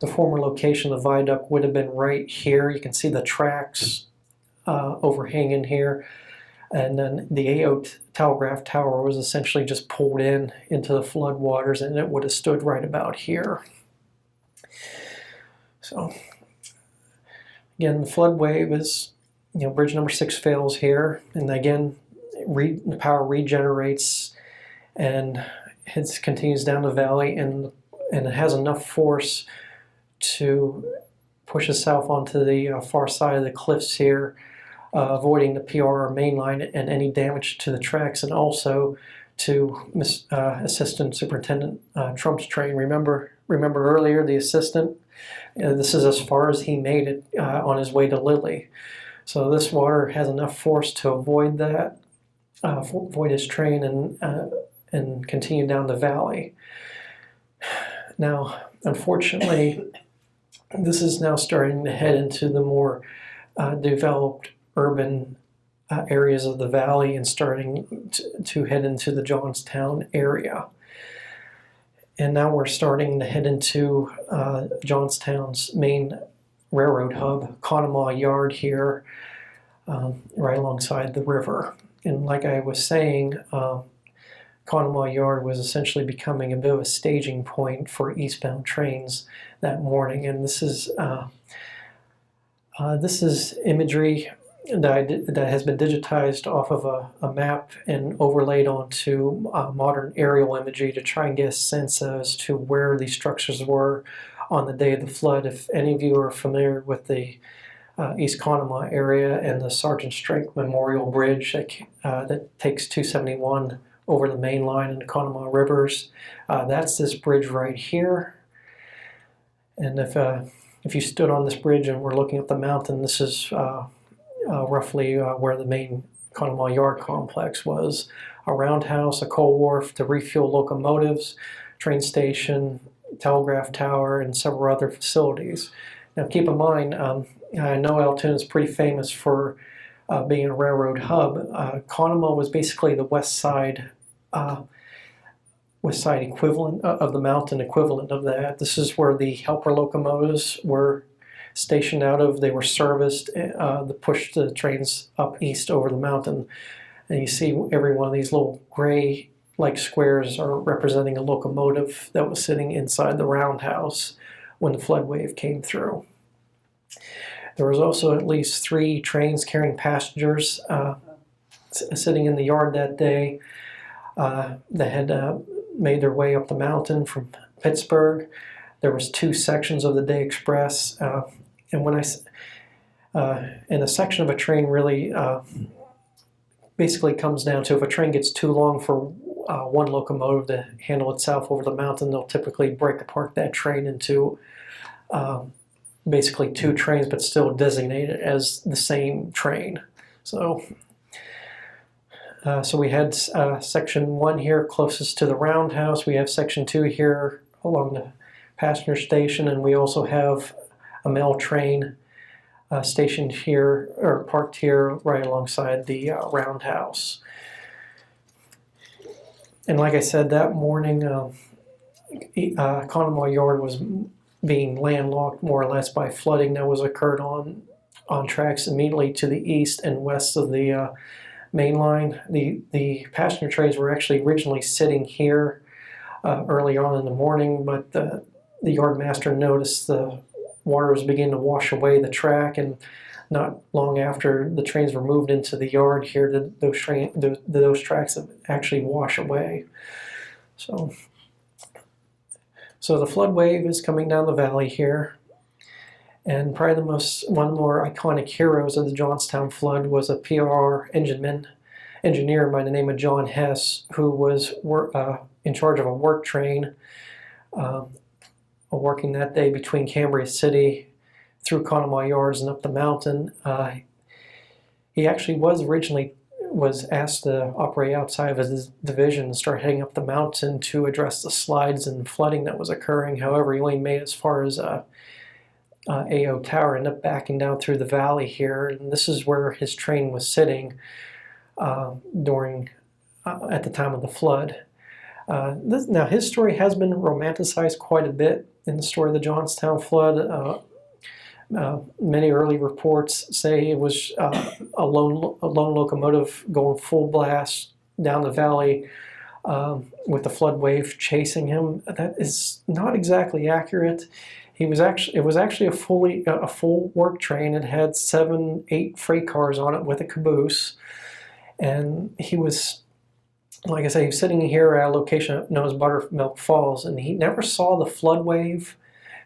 [SPEAKER 2] The former location of the viaduct would have been right here. You can see the tracks overhanging here. And then the AO telegraph tower was essentially just pulled into the flood waters, and it would have stood right about here. So again, the flood wave is, bridge number 6 fails here, and again, the power regenerates and continues down the valley, and it has enough force to push itself onto the far side of the cliffs here, avoiding the PRR main line and any damage to the tracks, and also to Assistant Superintendent Trump's train. Remember earlier, the assistant, this is as far as he made it on his way to Lilly. So this water has enough force to avoid that, avoid his train, and continue down the valley. Now, unfortunately, this is now starting to head into the more developed urban areas of the valley, and starting to head into the Johnstown area. And now we're starting to head into Johnstown's main railroad hub, Conemaugh Yard here, right alongside the river. And like I was saying, Conemaugh Yard was essentially becoming a bit of a staging point for eastbound trains that morning. And this is imagery that has been digitized off of a map and overlaid onto modern aerial imagery to try and get a sense as to where these structures were on the day of the flood. If any of you are familiar with the East Conemaugh area and the Sergeant Strength Memorial Bridge that takes 271 over the main line in the Conemaugh Rivers, that's this bridge right here. And if you stood on this bridge and were looking up the mountain, this is roughly where the main Conemaugh Yard complex was. A roundhouse, a coal wharf to refuel locomotives, train station, telegraph tower, and several other facilities. Now keep in mind, I know Altoona is pretty famous for being a railroad hub. Conemaugh was basically the west side equivalent of the mountain equivalent of that. This is where the helper locomotives were stationed out of. They were serviced to push the trains up east over the mountain. And you see every one of these little gray like squares are representing a locomotive that was sitting inside the roundhouse when the flood wave came through. There was also at least 3 trains carrying passengers sitting in the yard that day that had made their way up the mountain from Pittsburgh. There was 2 sections of the Day Express, and a section of a train really basically comes down to, if a train gets too long for one locomotive to handle itself over the mountain, they'll typically break apart that train into basically 2 trains, but still designated as the same train. So we had section 1 here closest to the roundhouse. We have section 2 here along the passenger station, and we also have a mail train stationed here, or parked here right alongside the roundhouse. And like I said, that morning Conemaugh Yard was being landlocked more or less by flooding that was occurred on on tracks immediately to the east and west of the main line. The passenger trains were actually originally sitting here early on in the morning, but the yard master noticed the water was beginning to wash away the track, and not long after the trains were moved into the yard here, those tracks have actually wash away. So the flood wave is coming down the valley here, and probably one of the more iconic heroes of the Johnstown Flood was a PRR engineer by the name of John Hess, who was in charge of a work train working that day between Cambria City through Conemaugh Yards and up the mountain. He actually was asked to operate outside of his division and start heading up the mountain to address the slides and flooding that was occurring. However, he only made as far as AO Tower, ended up backing down through the valley here, and this is where his train was sitting at the time of the flood. Now, his story has been romanticized quite a bit in the story of the Johnstown Flood. Many early reports say it was a lone locomotive going full blast down the valley with the flood wave chasing him. That is not exactly accurate. It was actually a full work train. It had 7-8 freight cars on it with a caboose, and he was, like I say, he was sitting here at a location known as Buttermilk Falls, and he never saw the flood wave,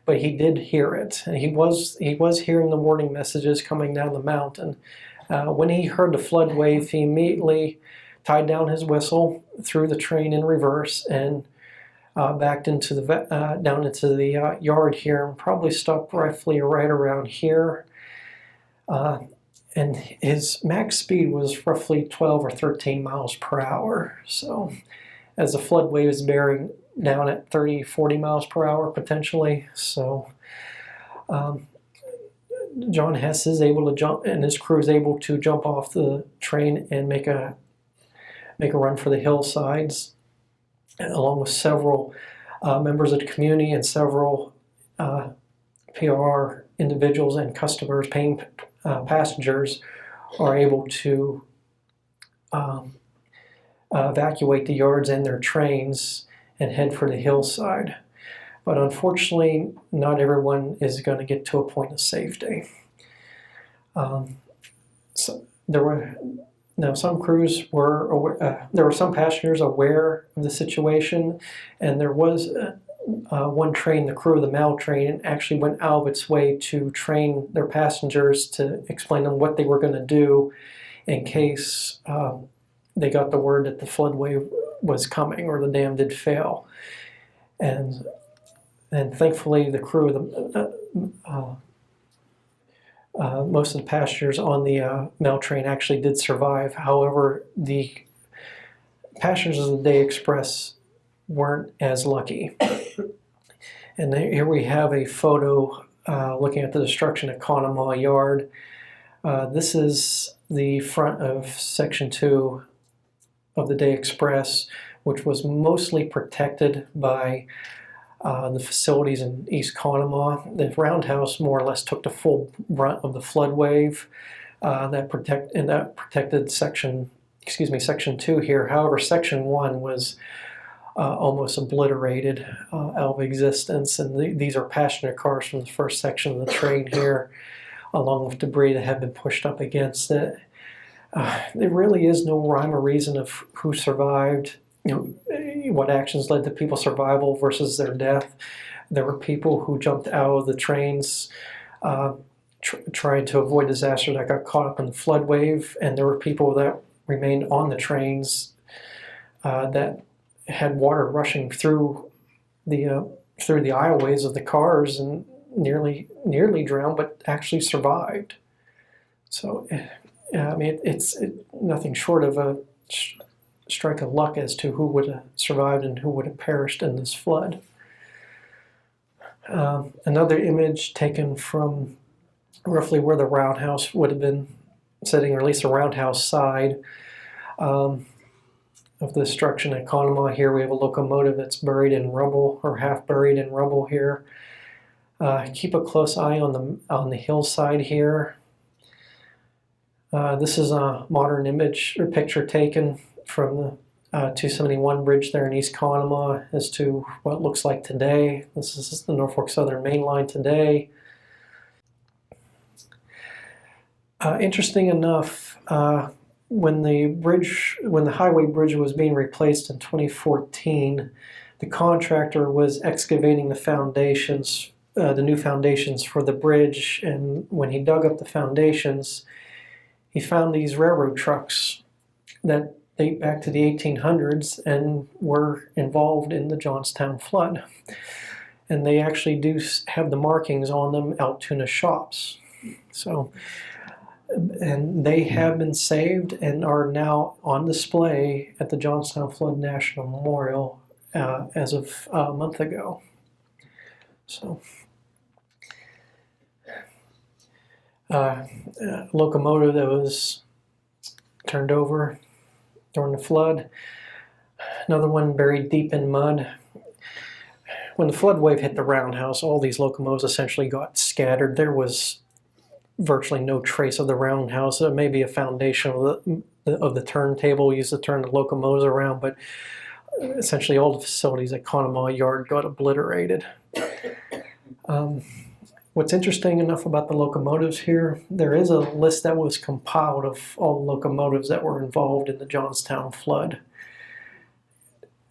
[SPEAKER 2] but he did hear it. And he was hearing the warning messages coming down the mountain. When he heard the flood wave, he immediately tied down his whistle, threw the train in reverse, and backed into down into the yard here, and probably stopped roughly right around here. And his max speed was roughly 12 or 13 miles per hour. So as the flood wave is bearing down at 30, 40 miles per hour potentially. So John Hess is able to jump, and his crew is able to jump off the train and make a run for the hillsides, along with several members of the community and several PRR individuals and customers, paying passengers, are able to evacuate the yards and their trains and head for the hillside. But unfortunately, not everyone is going to get to a point of safety. So there were some crews were aware, there were some passengers aware of the situation, and there was one train, the crew of the mail train, actually went out of its way to train their passengers to explain to them what they were going to do in case they got the word that the flood wave was coming or the dam did fail. And thankfully, the crew of most of the passengers on the mail train actually did survive. However, the passengers of the Day Express weren't as lucky. And here we have a photo looking at the destruction at Conemaugh Yard. This is the front of Section 2 of the Day Express, which was mostly protected by the facilities in East Conemaugh. The roundhouse more or less took the full brunt of the flood wave that protected Section 2 here. However, Section 1 was almost obliterated out of existence, and these are passenger cars from the first section of the train here, along with debris that had been pushed up against it. There really is no rhyme or reason of who survived, what actions led to people's survival versus their death. There were people who jumped out of the trains trying to avoid disaster that got caught up in the flood wave, and there were people that remained on the trains that had water rushing through the aisleways of the cars and nearly drowned, but actually survived. So, I mean, it's nothing short of a strike of luck as to who would have survived and who would have perished in this flood. Another image taken from roughly where the roundhouse would have been sitting, or at least the roundhouse side of the destruction at Conemaugh. Here we have a locomotive that's buried in rubble, or half buried in rubble here. Keep a close eye on the hillside here. This is a modern image or picture taken from the 271 bridge there in East Conemaugh as to what it looks like today. This is the Norfolk Southern Main Line today. Interesting enough, when the highway bridge was being replaced in 2014, the contractor was excavating the foundations, the new foundations for the bridge, and when he dug up the foundations, he found these railroad trucks that date back to the 1800s and were involved in the Johnstown Flood. And they actually do have the markings on them, Altoona shops. So, and they have been saved and are now on display at the Johnstown Flood National Memorial as of a month ago. So, locomotive that was turned over during the flood. Another one buried deep in mud. When the flood wave hit the roundhouse, all these locomotives essentially got scattered. There was virtually no trace of the roundhouse. Maybe a foundation of the turntable used to turn the locomotives around, but essentially all the facilities at Conemaugh Yard got obliterated. What's interesting enough about the locomotives here, there is a list that was compiled of all the locomotives that were involved in the Johnstown Flood,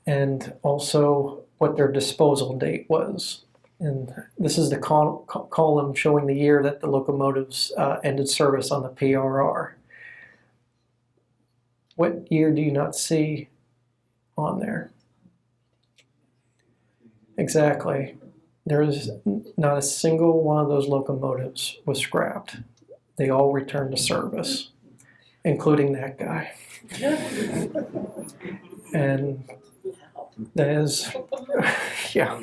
[SPEAKER 2] and also what their disposal date was. And this is the column showing the year that the locomotives ended service on the PRR. What year do you not see on there? Exactly. There is not a single one of those locomotives was scrapped. They all returned to service, including that guy. And that is, yeah,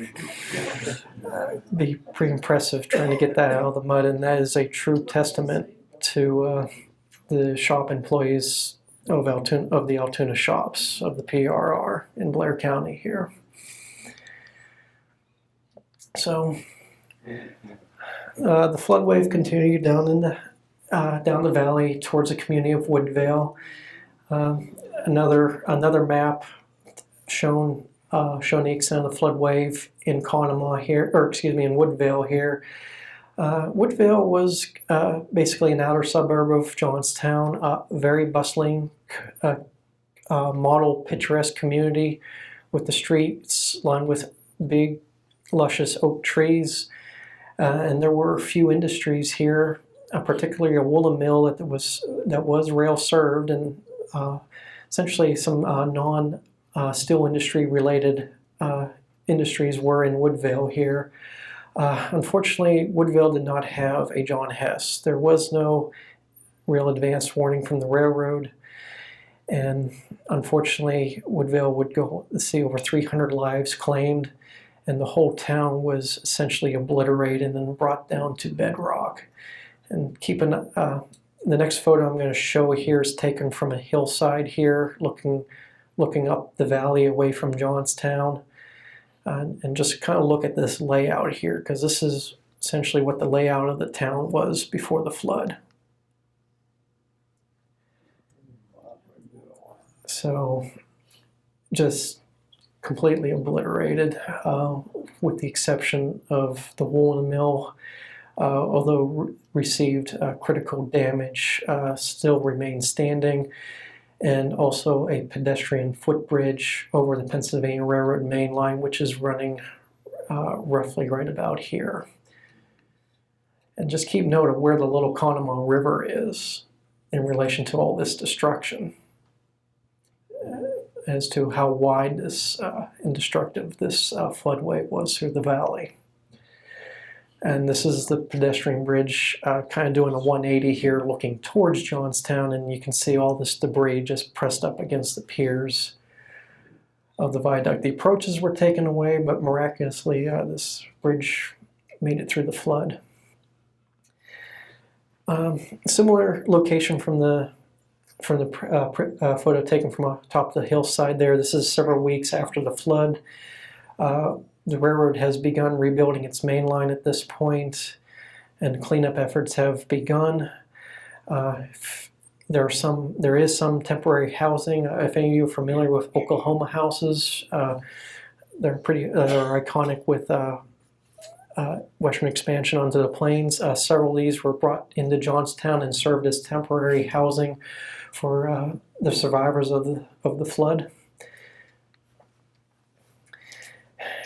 [SPEAKER 2] be pretty impressive trying to get that out of the mud. And that is a true testament to the shop employees of the Altoona shops of the PRR in Blair County here. So the flood wave continued down the valley towards the community of Woodvale. Another map showing the extent of the flood wave in Conemaugh here, or excuse me, in Woodvale here. Woodvale was basically an outer suburb of Johnstown, very bustling, model picturesque community with the streets lined with big luscious oak trees, and there were a few industries here, particularly a woolen mill that was rail served, and essentially some non-steel industry related industries were in Woodvale here. Unfortunately, Woodvale did not have a John Hess. There was no real advance warning from the railroad, and unfortunately, Woodvale would go see over 300 lives claimed, and the whole town was essentially obliterated and brought down to bedrock. And the next photo I'm going to show here is taken from a hillside here, looking up the valley away from Johnstown, and just kind of look at this layout here, because this is essentially what the layout of the town was before the flood. So just completely obliterated, with the exception of the woolen mill, although received critical damage, still remains standing, and also a pedestrian footbridge over the Pennsylvania Railroad main line, which is running roughly right about here. And just keep note of where the Little Conemaugh River is in relation to all this destruction, as to how wide this and destructive this flood wave was through the valley. And this is the pedestrian bridge kind of doing a 180 here looking towards Johnstown, and you can see all this debris just pressed up against the piers of the viaduct. The approaches were taken away, but miraculously this bridge made it through the flood. Similar location from the photo taken from atop the hillside there. This is several weeks after the flood. The railroad has begun rebuilding its main line at this point, and cleanup efforts have begun. There is some temporary housing. If any of you are familiar with Oklahoma houses, they're iconic with western expansion onto the plains. Several of these were brought into Johnstown and served as temporary housing for the survivors of the flood.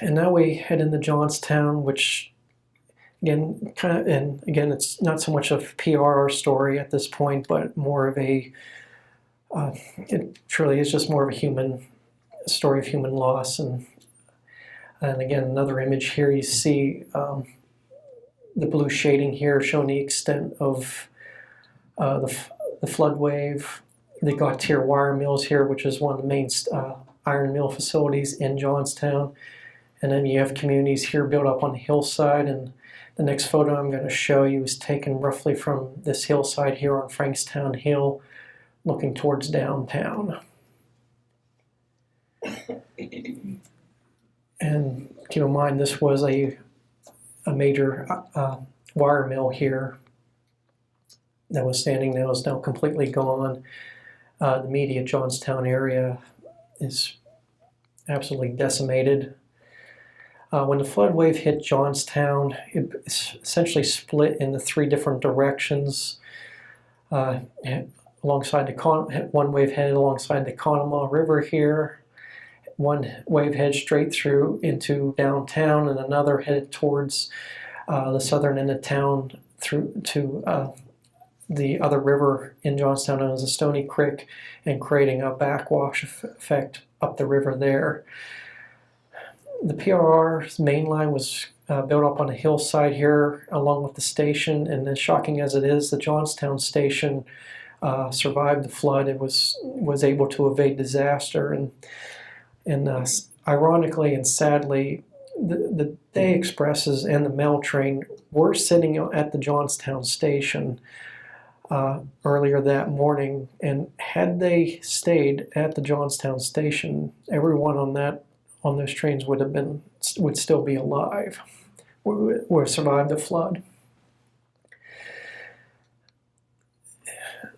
[SPEAKER 2] And now we head into Johnstown, which again, it's not so much a PRR story at this point, but more of a, it truly is just more of a story of human loss. And again, another image here, you see the blue shading here showing the extent of the flood wave. The Gautier wire mills here, which is one of the main iron mill facilities in Johnstown. And then you have communities here built up on the hillside, and the next photo I'm going to show you is taken roughly from this hillside here on Frankstown Hill, looking towards downtown. And keep in mind, this was a major wire mill here that was standing now, is now completely gone. The immediate Johnstown area is absolutely decimated. When the flood wave hit Johnstown, it essentially split into 3 different directions. Alongside one wave headed alongside the Conemaugh River here, one wave headed straight through into downtown, and another headed towards the southern end of town through to the other river in Johnstown, known as the Stony Creek, and creating a backwash effect up the river there. The PRR's main line was built up on a hillside here along with the station, and as shocking as it is, the Johnstown station survived the flood. It was able to evade disaster, and ironically and sadly, the day expresses and the mail train were sitting at the Johnstown station earlier that morning, and had they stayed at the Johnstown station, everyone on those trains would still be alive, would survive the flood.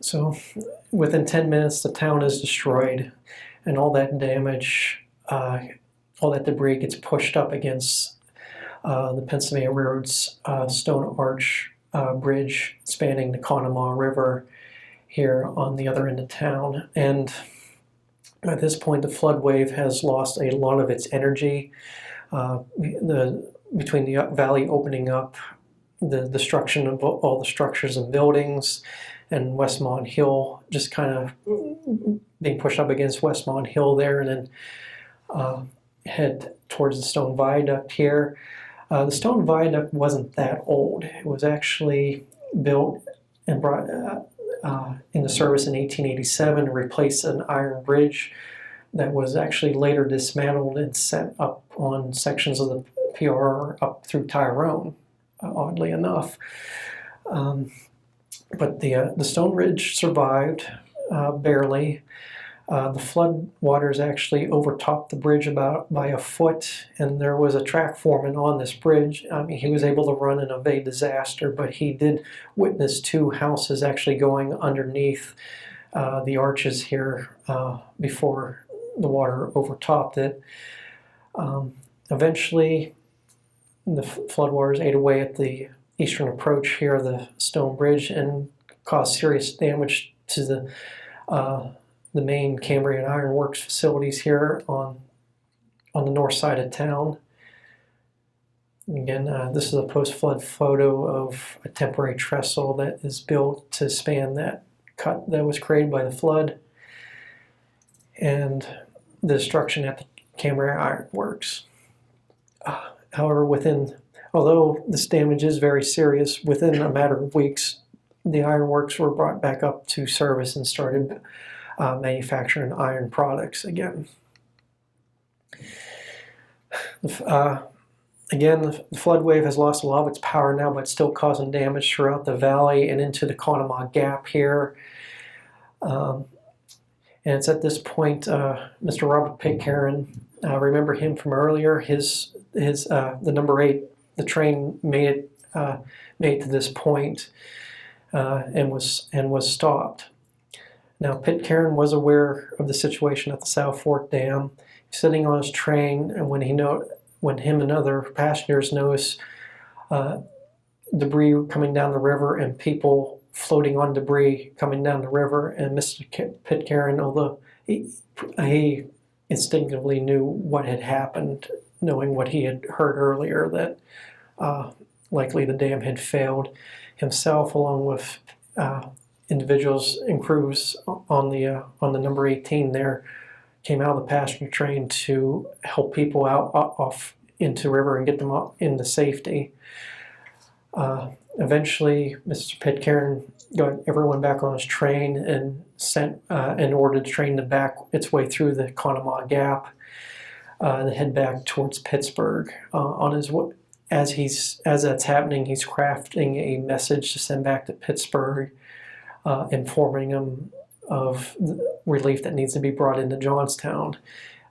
[SPEAKER 2] So within 10 minutes, the town is destroyed, and all that damage, all that debris gets pushed up against the Pennsylvania Railroad's Stone Arch bridge spanning the Conemaugh River here on the other end of town. And at this point, the flood wave has lost a lot of its energy. Between the valley opening up, the destruction of all the structures and buildings, and Westmont Hill just kind of being pushed up against Westmont Hill there, and then head towards the Stone Viaduct here. The Stone Viaduct wasn't that old. It was actually built and brought into service in 1887 to replace an iron bridge that was actually later dismantled and set up on sections of the PRR up through Tyrone, oddly enough. But the Stone Ridge survived barely. The flood waters actually overtopped the bridge by a foot, and there was a track foreman on this bridge. I mean, he was able to run and evade disaster, but he did witness 2 houses actually going underneath the arches here before the water overtopped it. Eventually, the floodwaters ate away at the eastern approach here of the Stone Bridge and caused serious damage to the main Cambrian Iron Works facilities here on the north side of town. Again, this is a post-flood photo of a temporary trestle that is built to span that cut that was created by the flood, and the destruction at the Cambrian Iron Works. However, although this damage is very serious, within a matter of weeks, the ironworks were brought back up to service and started manufacturing iron products again. Again, the flood wave has lost a lot of its power now, but still causing damage throughout the valley and into the Conemaugh Gap here. And it's at this point, Mr. Robert Pitcairn, remember him from earlier, the number 8, the train made it to this point and was stopped. Now, Pitcairn was aware of the situation at the South Fork Dam, sitting on his train, and when him and other passengers noticed debris coming down the river and people floating on debris coming down the river, and Mr. Pitcairn, although he instinctively knew what had happened, knowing what he had heard earlier, that likely the dam had failed, himself, along with individuals and crews on the number 18 there, came out of the passenger train to help people out off into the river and get them up into safety. Eventually, Mr. Pitcairn got everyone back on his train and sent and ordered the train to back its way through the Conemaugh Gap and head back towards Pittsburgh. As that's happening, he's crafting a message to send back to Pittsburgh, informing them of the relief that needs to be brought into Johnstown.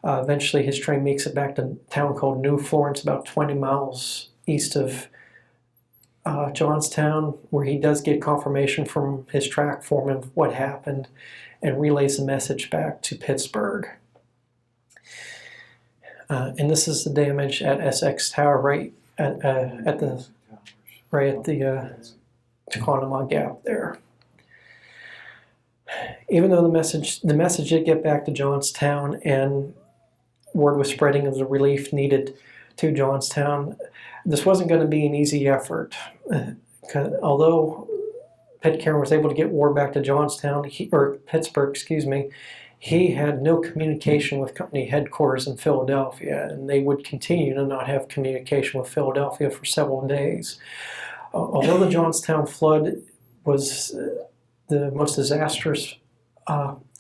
[SPEAKER 2] Eventually, his train makes it back to a town called New Florence, about 20 miles east of Johnstown, where he does get confirmation from his track foreman of what happened and relays the message back to Pittsburgh. And this is the damage at SX Tower right at the Conemaugh Gap there. Even though the message did get back to Johnstown and word was spreading of the relief needed to Johnstown, this wasn't going to be an easy effort. Although Pitcairn was able to get word back to Pittsburgh, he had no communication with company headquarters in Philadelphia, and they would continue to not have communication with Philadelphia for several days. Although the Johnstown flood was the most disastrous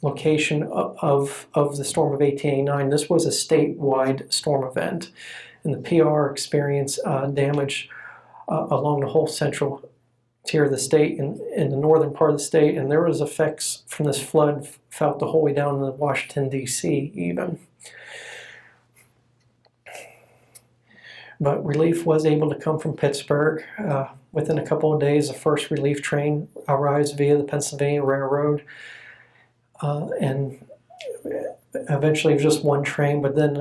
[SPEAKER 2] location of the storm of 1889, this was a statewide storm event, and the PRR experienced damage along the whole central tier of the state and in the northern part of the state, and there was effects from this flood felt the whole way down to Washington, D.C. even. But relief was able to come from Pittsburgh. Within a couple of days, the first relief train arrives via the Pennsylvania Railroad, and eventually it was just one train, but then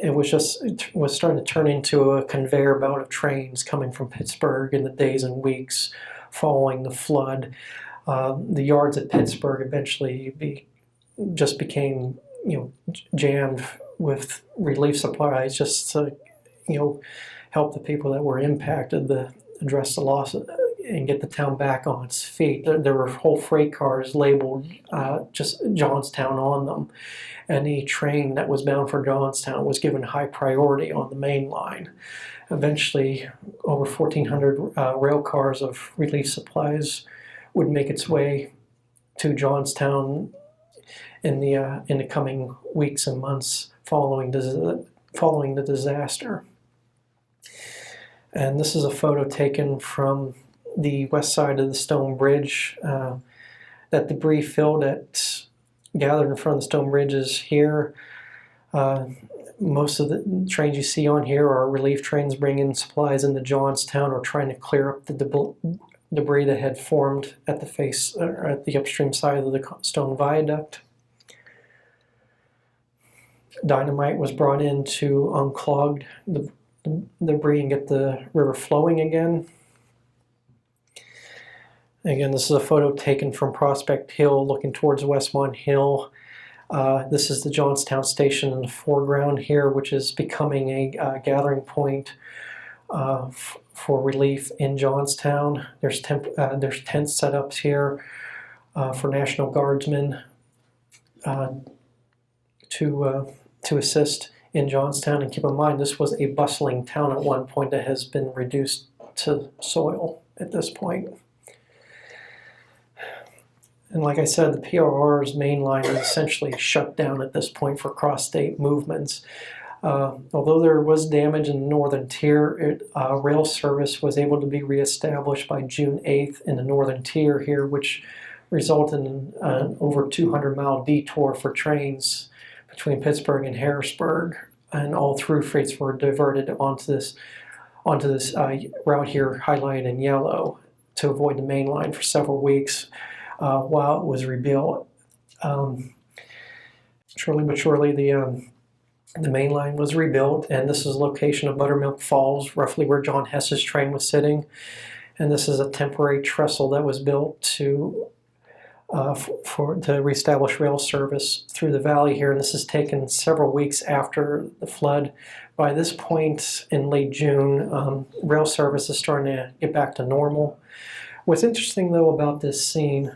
[SPEAKER 2] it was starting to turn into a conveyor belt of trains coming from Pittsburgh in the days and weeks following the flood. The yards at Pittsburgh eventually just became jammed with relief supplies just to help the people that were impacted to address the loss and get the town back on its feet. There were whole freight cars labeled just Johnstown on them. Any train that was bound for Johnstown was given high priority on the main line. Eventually, over 1,400 rail cars of relief supplies would make its way to Johnstown in the coming weeks and months following the disaster. And this is a photo taken from the west side of the stone bridge. That debris gathered in front of the stone bridge is here. Most of the trains you see on here are relief trains bringing supplies into Johnstown or trying to clear up the debris that had formed at the face or at the upstream side of the stone viaduct. Dynamite was brought in to unclog the debris and get the river flowing again. Again, this is a photo taken from Prospect Hill looking towards Westmont Hill. This is the Johnstown station in the foreground here, which is becoming a gathering point for relief in Johnstown. There's tent setups here for National Guardsmen to assist in Johnstown. And keep in mind, this was a bustling town at one point that has been reduced to soil at this point. And like I said, the PRR's main line is essentially shut down at this point for cross-state movements. Although there was damage in the northern tier, rail service was able to be reestablished by June 8th in the northern tier here, which resulted in an over 200-mile detour for trains between Pittsburgh and Harrisburg, and all through freights were diverted onto this route here highlighted in yellow to avoid the main line for several weeks while it was rebuilt. Surely but surely, the main line was rebuilt, and this is the location of Buttermilk Falls, roughly where John Hess's train was sitting. And this is a temporary trestle that was built to reestablish rail service through the valley here. And this has taken several weeks after the flood. By this point in late June, rail service is starting to get back to normal. What's interesting though about this scene,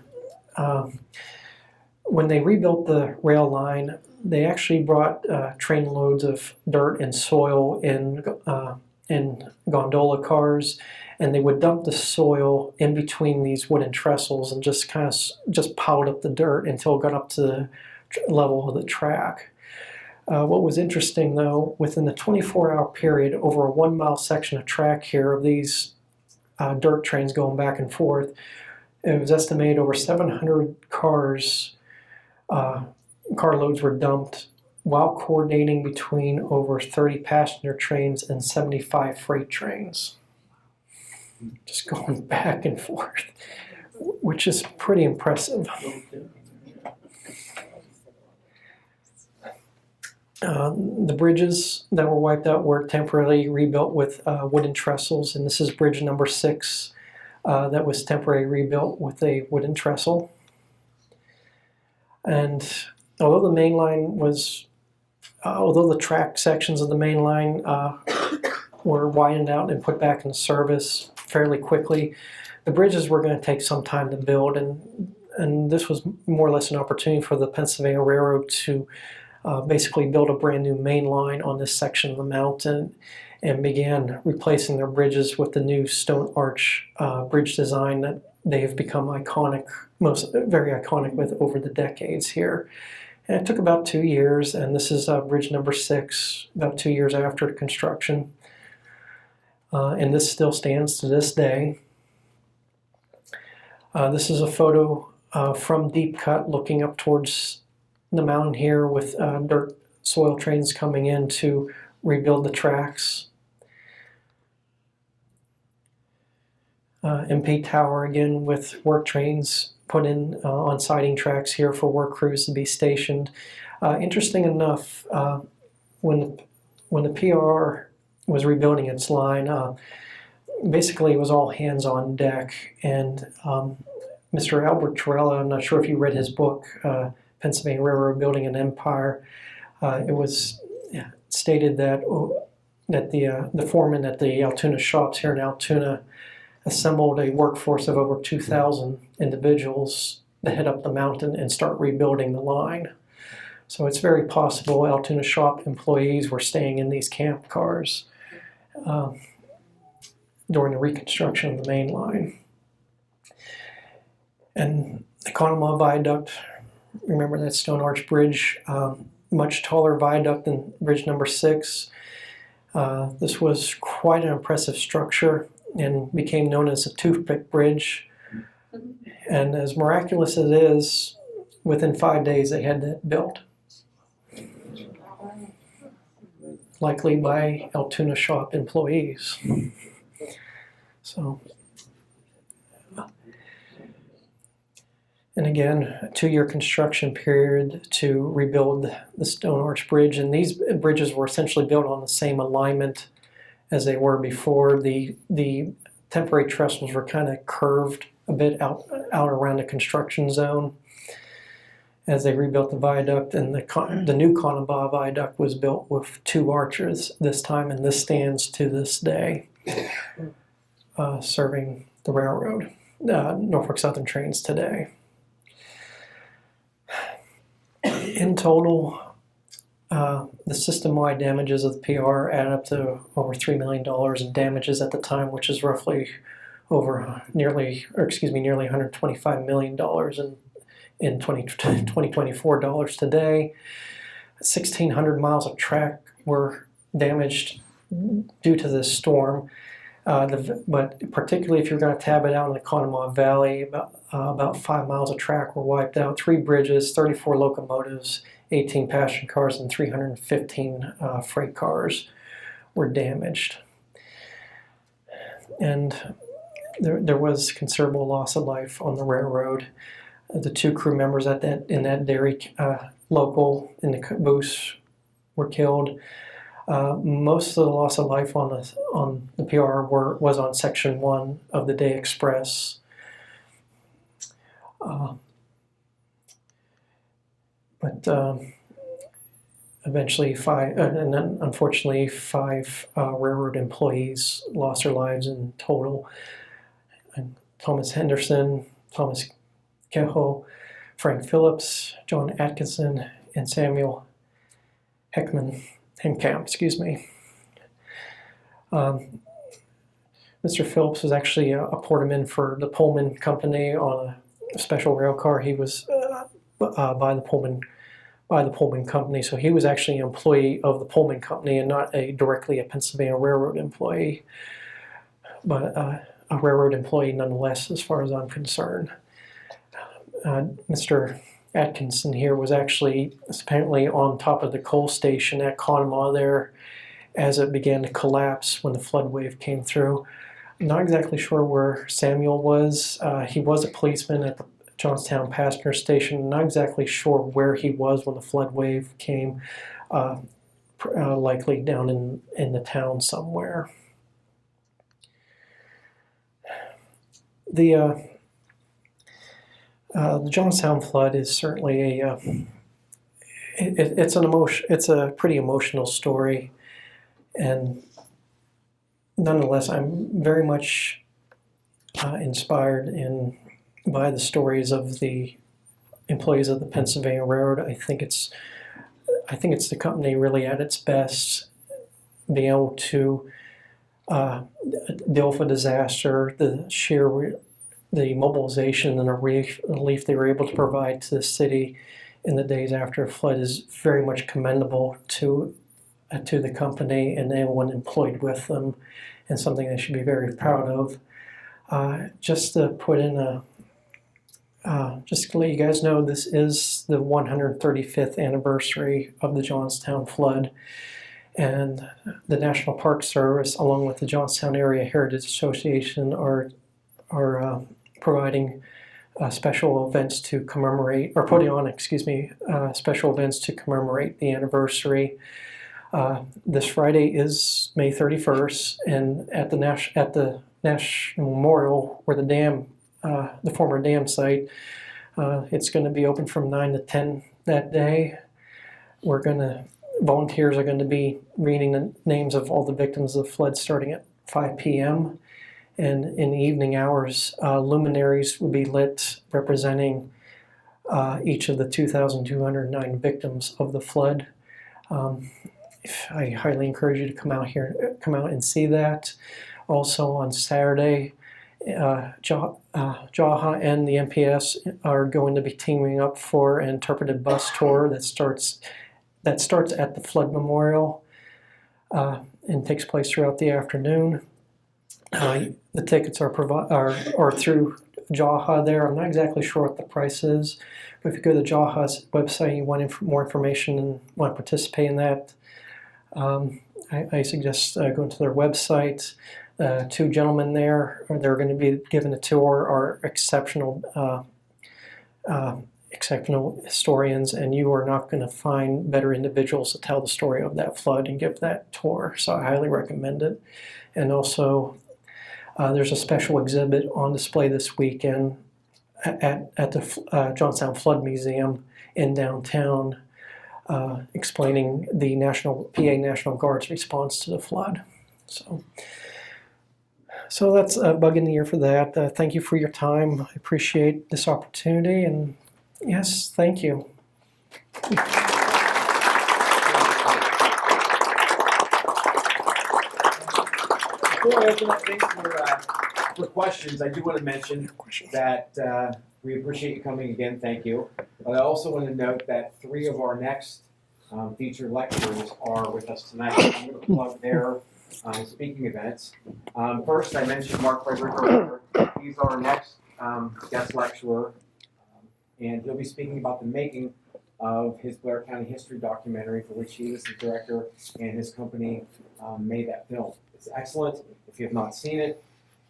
[SPEAKER 2] when they rebuilt the rail line, they actually brought train loads of dirt and soil in gondola cars, and they would dump the soil in between these wooden trestles and just piled up the dirt until it got up to the level of the track. What was interesting though, within the 24-hour period, over a 1-mile section of track here of these dirt trains going back and forth, it was estimated over 700 carloads were dumped while coordinating between over 30 passenger trains and 75 freight trains. Just going back and forth, which is pretty impressive. The bridges that were wiped out were temporarily rebuilt with wooden trestles, and this is bridge number 6 that was temporarily rebuilt with a wooden trestle. And although the track sections of the main line were widened out and put back into service fairly quickly, the bridges were going to take some time to build, and this was more or less an opportunity for the Pennsylvania Railroad to basically build a brand new main line on this section of the mountain, and began replacing their bridges with the new stone arch bridge design that they have become iconic, very iconic with over the decades here. And it took about 2 years, and this is bridge number 6, about 2 years after construction. And this still stands to this day. This is a photo from Deep Cut looking up towards the mountain here with dirt soil trains coming in to rebuild the tracks. MP Tower again with work trains put in on siding tracks here for work crews to be stationed. Interesting enough, when the PRR was rebuilding its line, basically it was all hands on deck, and Mr. Albert Torella, I'm not sure if you read his book, Pennsylvania Railroad Building an Empire. It was stated that the foreman at the Altoona shops here in Altoona assembled a workforce of over 2,000 individuals to head up the mountain and start rebuilding the line. So it's very possible Altoona shop employees were staying in these camp cars during the reconstruction of the main line. And the Conemaugh Viaduct, remember that stone arch bridge, much taller viaduct than bridge number 6. This was quite an impressive structure and became known as a toothpick bridge. And as miraculous as it is, within 5 days they had that built. Likely by Altoona shop employees. So, and again, a 2-year construction period to rebuild the stone arch bridge. And these bridges were essentially built on the same alignment as they were before. The temporary trestles were kind of curved a bit out around the construction zone as they rebuilt the viaduct, and the new Conemaugh Viaduct was built with 2 arches this time, and this stands to this day, serving the railroad, Norfolk Southern trains today. In total, the system-wide damages of the PRR add up to over $3 million in damages at the time, which is roughly nearly $125 million in 2024 dollars today. 1,600 miles of track were damaged due to this storm. But particularly if you're going to tab it out in the Conemaugh Valley, about 5 miles of track were wiped out. 3 bridges, 34 locomotives, 18 passenger cars, and 315 freight cars were damaged. And there was considerable loss of life on the railroad. The two crew members in that dairy local in the caboose were killed. Most of the loss of life on the PRR was on Section 1 of the Day Express. Eventually and then unfortunately five railroad employees lost their lives in total. And Thomas Henderson, Thomas Kehoe, Frank Phillips, John Atkinson, and Samuel Hencamp, excuse me. Mr. Phillips was actually a porterman for the Pullman Company on a special rail car. He was by the Pullman Company, so he was actually an employee of the Pullman Company and not directly a Pennsylvania Railroad employee, but a railroad employee nonetheless, as far as I'm concerned. Mr. Atkinson here was actually apparently on top of the coal station at Conemaugh there as it began to collapse when the flood wave came through. I'm not exactly sure where Samuel was. He was a policeman at the Johnstown passenger station. Not exactly sure where he was when the flood wave came, likely down in the town somewhere. The Johnstown flood is certainly it's a pretty emotional story, and nonetheless, I'm very much inspired by the stories of the employees of the Pennsylvania Railroad. I think it's the company really at its best, being able to deal with a disaster, the mobilization and the relief they were able to provide to the city in the days after a flood is very much commendable to the company and anyone employed with them, and something they should be very proud of. Just to put in just to let you guys know, this is the 135th anniversary of the Johnstown Flood, and the National Park Service, along with the Johnstown Area Heritage Association, are providing special events to commemorate, or putting on, special events to commemorate the anniversary. This Friday is May 31st, and at the National Memorial, where the former dam site, it's going to be open from 9 to 10 that day. Volunteers are going to be reading the names of all the victims of the flood starting at 5 p.m. And in the evening hours, luminaries will be lit representing each of the 2,209 victims of the flood. I highly encourage you to come out and see that. Also on Saturday, JAHA and the MPS are going to be teaming up for an interpretive bus tour that starts at the Flood Memorial and takes place throughout the afternoon. The tickets are through JAHA there. I'm not exactly sure what the price is, but if you go to JAHA's website and you want more information and want to participate in that, I suggest going to their website. Two gentlemen there, they're going to be given a tour, are exceptional historians, and you are not going to find better individuals to tell the story of that flood and give that tour, so I highly recommend it. And also, there's a special exhibit on display this weekend at the Johnstown Flood Museum in downtown, explaining the PA National Guard's response to the flood. So that's a bug in the ear for that. Thank you for your time. I appreciate this opportunity, and yes, thank you.
[SPEAKER 1] Before I open up things for questions, I do want to mention that we appreciate you coming again. Thank you. But I also want to note that 3 of our next featured lecturers are with us tonight. I'm going to plug their speaking events. First, I mentioned Mark Frederick earlier. He's our next guest lecturer, and he'll be speaking about the making of his Blair County history documentary, for which he was the director, and his company made that film. It's excellent. If you have not seen it,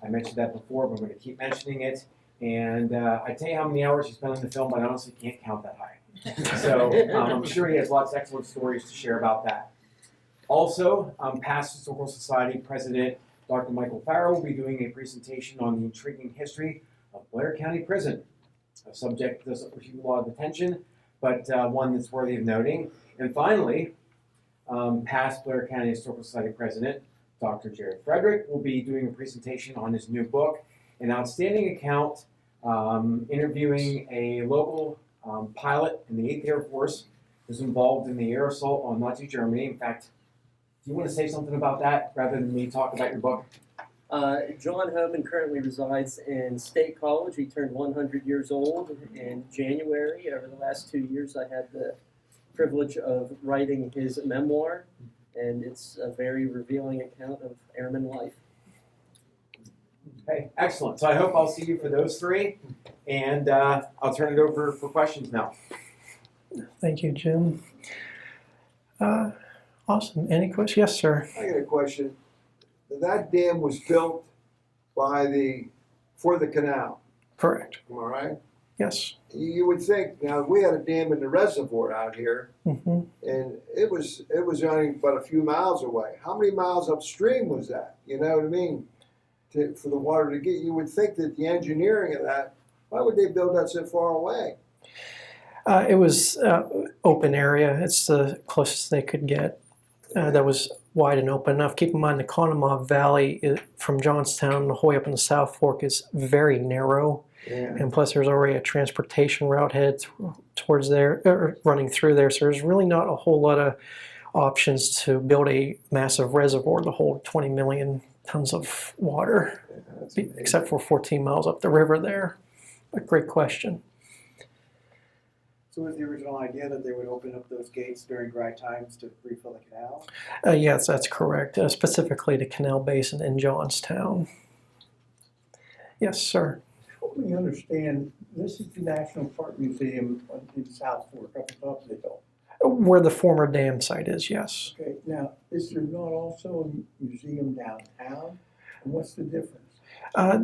[SPEAKER 1] I mentioned that before, but I'm going to keep mentioning it. And I'd tell you how many hours he spent on the film, but I honestly can't count that high. So I'm sure he has lots of excellent stories to share about that. Also, past Historical Society President Dr. Michael Farrow will be doing a presentation on the intriguing history of Blair County Prison, a subject that doesn't receive a lot of attention, but one that's worthy of noting. And finally, past Blair County Historical Society President Dr. Jared Frederick will be doing a presentation on his new book, an outstanding account interviewing a local pilot in the 8th Air Force who's involved in the air assault on Nazi Germany. In fact, do you want to say something about that rather than me talk about your book?
[SPEAKER 3] John Homan currently resides in State College. He turned 100 years old in January. Over the last 2 years, I had the privilege of writing his memoir, and it's a very revealing account of airman life.
[SPEAKER 1] Okay, excellent. So I hope I'll see you for those three, and I'll turn it over for questions now.
[SPEAKER 2] Thank you, Jim. Awesome. Any questions? Yes, sir.
[SPEAKER 4] I got a question. That dam was built for the canal,
[SPEAKER 2] Correct.
[SPEAKER 4] am I right?
[SPEAKER 2] Yes.
[SPEAKER 4] You would think, now we had a dam in the reservoir out here,
[SPEAKER 2] Mm-hmm.
[SPEAKER 4] and it was only but a few miles away. How many miles upstream was that? You know what I mean? For the water to get, you would think that the engineering of that, why would they build that so far away?
[SPEAKER 2] It was open area. It's the closest they could get. That was wide and open enough. Keep in mind the Conemaugh Valley from Johnstown all the way up in the South Fork is very narrow.
[SPEAKER 4] Yeah.
[SPEAKER 2] And plus there's already a transportation route head towards there, or running through there. So there's really not a whole lot of options to build a massive reservoir to hold 20 million tons of water, except for 14 miles up the river there. A great question.
[SPEAKER 5] So was the original idea that they would open up those gates during dry times to refill the canal?
[SPEAKER 2] Yes, that's correct. Specifically the Canal Basin in Johnstown. Yes, sir.
[SPEAKER 6] Help me understand, this is the National Park Museum in South Fork, up atop of the hill.
[SPEAKER 2] Where the former dam site is, yes.
[SPEAKER 6] Okay, now, is there not also a museum downtown? And what's the difference?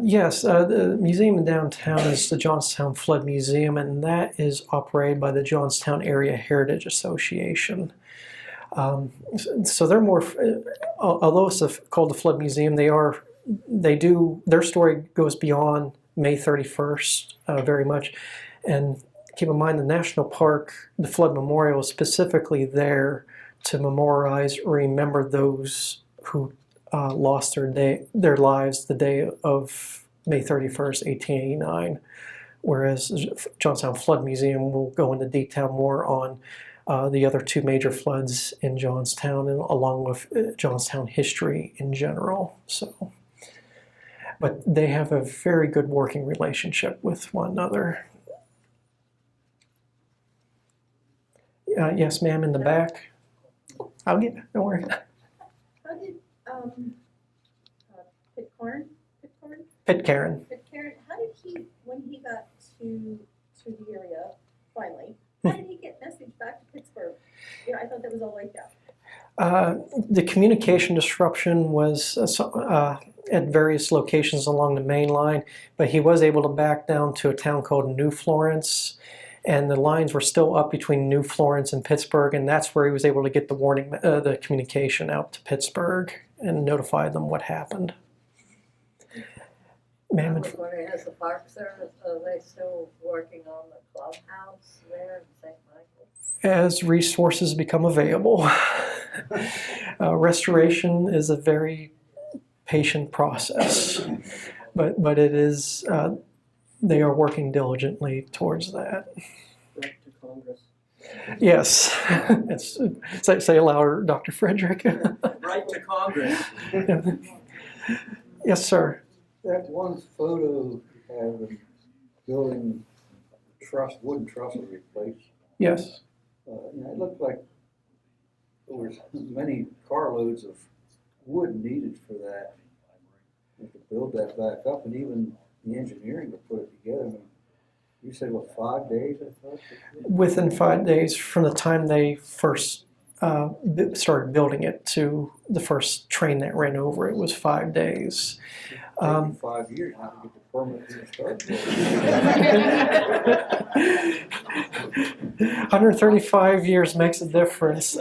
[SPEAKER 2] Yes, the museum in downtown is the Johnstown Flood Museum, and that is operated by the Johnstown Area Heritage Association. So they're more, although it's called the Flood Museum, their story goes beyond May 31st very much. And keep in mind the National Park, the Flood Memorial is specifically there to memorialize, remember those who lost their lives the day of May 31st, 1889, whereas Johnstown Flood Museum will go into detail more on the other two major floods in Johnstown, and along with Johnstown history in general. So, but they have a very good working relationship with one another. Yes, ma'am, in the back. I'll get it, don't worry.
[SPEAKER 7] How did Pitcairn,
[SPEAKER 2] Pitcairn.
[SPEAKER 7] how did he, when he got to the area, finally, how did he get message back to Pittsburgh? You know, I thought that was all wiped out.
[SPEAKER 2] The communication disruption was at various locations along the main line, but he was able to back down to a town called New Florence, and the lines were still up between New Florence and Pittsburgh, and that's where he was able to get the warning, the communication out to Pittsburgh and notify them what happened. Ma'am,
[SPEAKER 8] I was wondering, has the Park Service, are they still working on the clubhouse there in St. Michael?
[SPEAKER 2] as resources become available. Restoration is a very patient process, but it is, they are working diligently towards that.
[SPEAKER 3] Right to Congress.
[SPEAKER 2] Yes, say it louder, Dr. Frederick.
[SPEAKER 3] Right to Congress.
[SPEAKER 2] Yes, sir.
[SPEAKER 6] That one photo of the building wooden trestle replaced.
[SPEAKER 2] Yes.
[SPEAKER 6] It looked like there was many carloads of wood needed for that. And to build that back up, and even the engineering to put it together. I mean, you said, what, 5 days, I thought?
[SPEAKER 2] Within 5 days from the time they first started building it to the first train that ran over it was 5 days.
[SPEAKER 6] Taking 5 years now to get the permit to start.
[SPEAKER 2] 135 years makes a difference.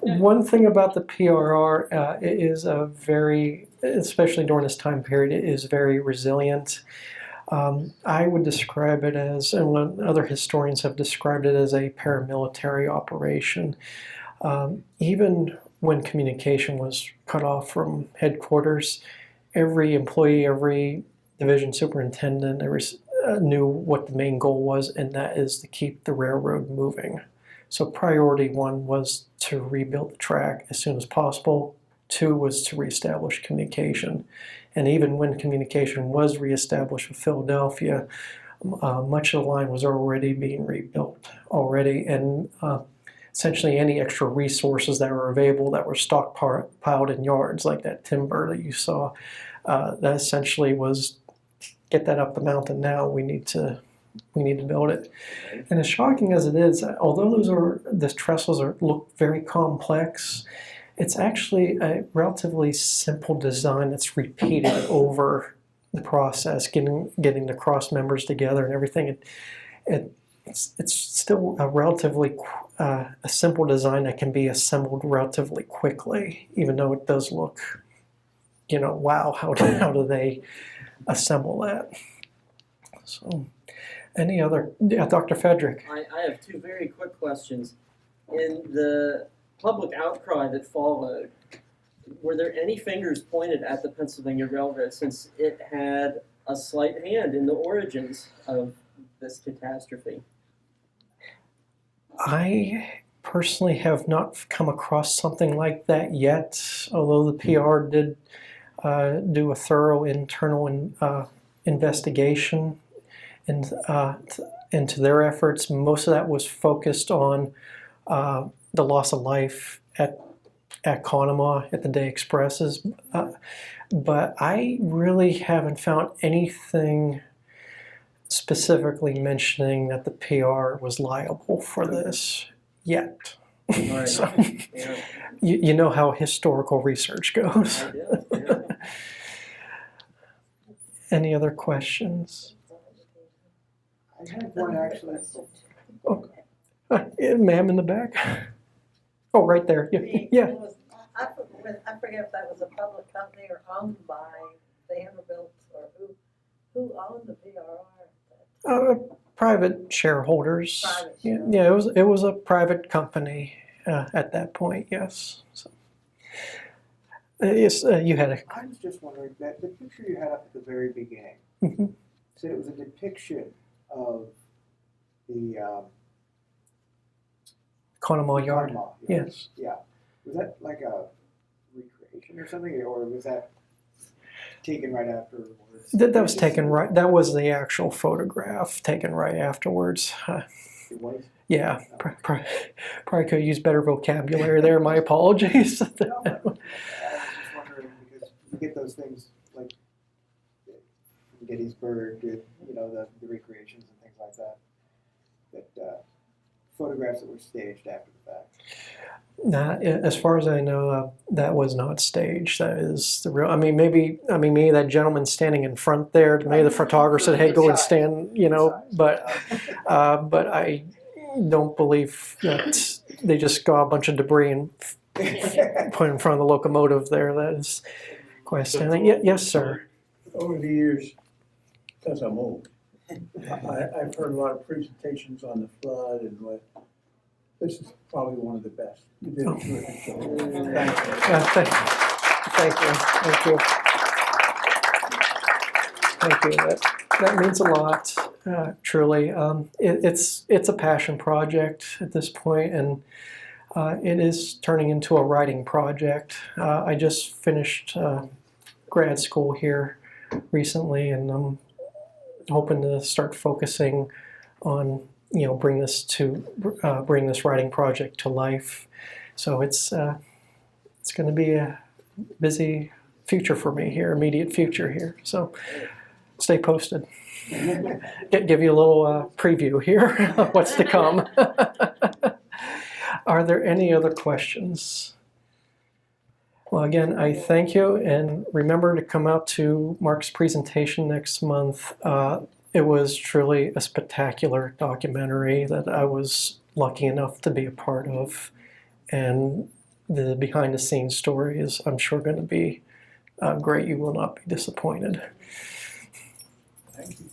[SPEAKER 2] One thing about the PRR, it is a very, especially during this time period, it is very resilient. I would describe it as, and other historians have described it as a paramilitary operation. Even when communication was cut off from headquarters, every employee, every division superintendent, knew what the main goal was, and that is to keep the railroad moving. So priority one was to rebuild the track as soon as possible. Two was to reestablish communication. And even when communication was reestablished with Philadelphia, much of the line was already being rebuilt already, and essentially any extra resources that were available that were stockpiled in yards, like that timber that you saw, that essentially was, get that up the mountain now, we need to build it. And as shocking as it is, although the trestles look very complex, it's actually a relatively simple design that's repeated over the process, getting the cross members together and everything. It's still a relatively a simple design that can be assembled relatively quickly, even though it does look, wow, how do they assemble that? So, any other? Yeah, Dr. Fedrick.
[SPEAKER 3] I have two very quick questions. In the public outcry that followed, were there any fingers pointed at the Pennsylvania Railroad, since it had a slight hand in the origins of this catastrophe?
[SPEAKER 2] I personally have not come across something like that yet, although the PR did do a thorough internal investigation into their efforts. Most of that was focused on the loss of life at Conemaugh at the Day Expresses, but I really haven't found anything specifically mentioning that the PR was liable for this yet.
[SPEAKER 3] Right.
[SPEAKER 2] So,
[SPEAKER 3] Yeah.
[SPEAKER 2] you know how historical research goes.
[SPEAKER 3] I do, yeah.
[SPEAKER 2] Any other questions?
[SPEAKER 5] I had one actually.
[SPEAKER 2] Ma'am in the back. Oh, right there. Yeah.
[SPEAKER 8] I forget if that was a public company or owned by Vanderbilt, or who owned the PRR?
[SPEAKER 2] Private shareholders.
[SPEAKER 8] Private
[SPEAKER 2] Yeah, it was a private company at that point. Yes. So, yes, you had a.
[SPEAKER 5] I was just wondering that the picture you had up at the very beginning
[SPEAKER 2] Mhm.
[SPEAKER 5] said it was a depiction of the
[SPEAKER 2] Conemaugh Yard.
[SPEAKER 5] Conemaugh,
[SPEAKER 2] Yes.
[SPEAKER 5] Yeah. Was that like a recreation or something, or was that taken right afterwards?
[SPEAKER 2] That was taken right. That was the actual photograph taken right afterwards.
[SPEAKER 5] It was.
[SPEAKER 2] Yeah, probably could use better vocabulary there. My apologies.
[SPEAKER 5] No, but I was just wondering because you get those things like Gettysburg did, the recreations and things like that. That photographs that were staged after the fact.
[SPEAKER 2] As far as I know, that was not staged. That is the real. Maybe that gentleman standing in front there. Maybe the photographer said, "Hey, go and stand," But I don't believe that they just got a bunch of debris and put it in front of the locomotive there. That is quite standing. Yes, sir.
[SPEAKER 9] Over the years, because I'm old, I've heard a lot of presentations on the flood and what. This is probably one of the best. You did a terrific job.
[SPEAKER 2] Thank you. That means a lot, truly. It's a passion project at this point, and it is turning into a writing project. I just finished grad school here recently, and I'm hoping to start focusing on bring this writing project to life. So it's going to be a busy future for me here, immediate future here. So stay posted. Give you a little preview here of what's to come. Are there any other questions? Well, again, I thank you, and remember to come out to Mark's presentation next month. It was truly a spectacular documentary that I was lucky enough to be a part of, and the behind-the-scenes story is, I'm sure, going to be great. You will not be disappointed.
[SPEAKER 9] Thank you.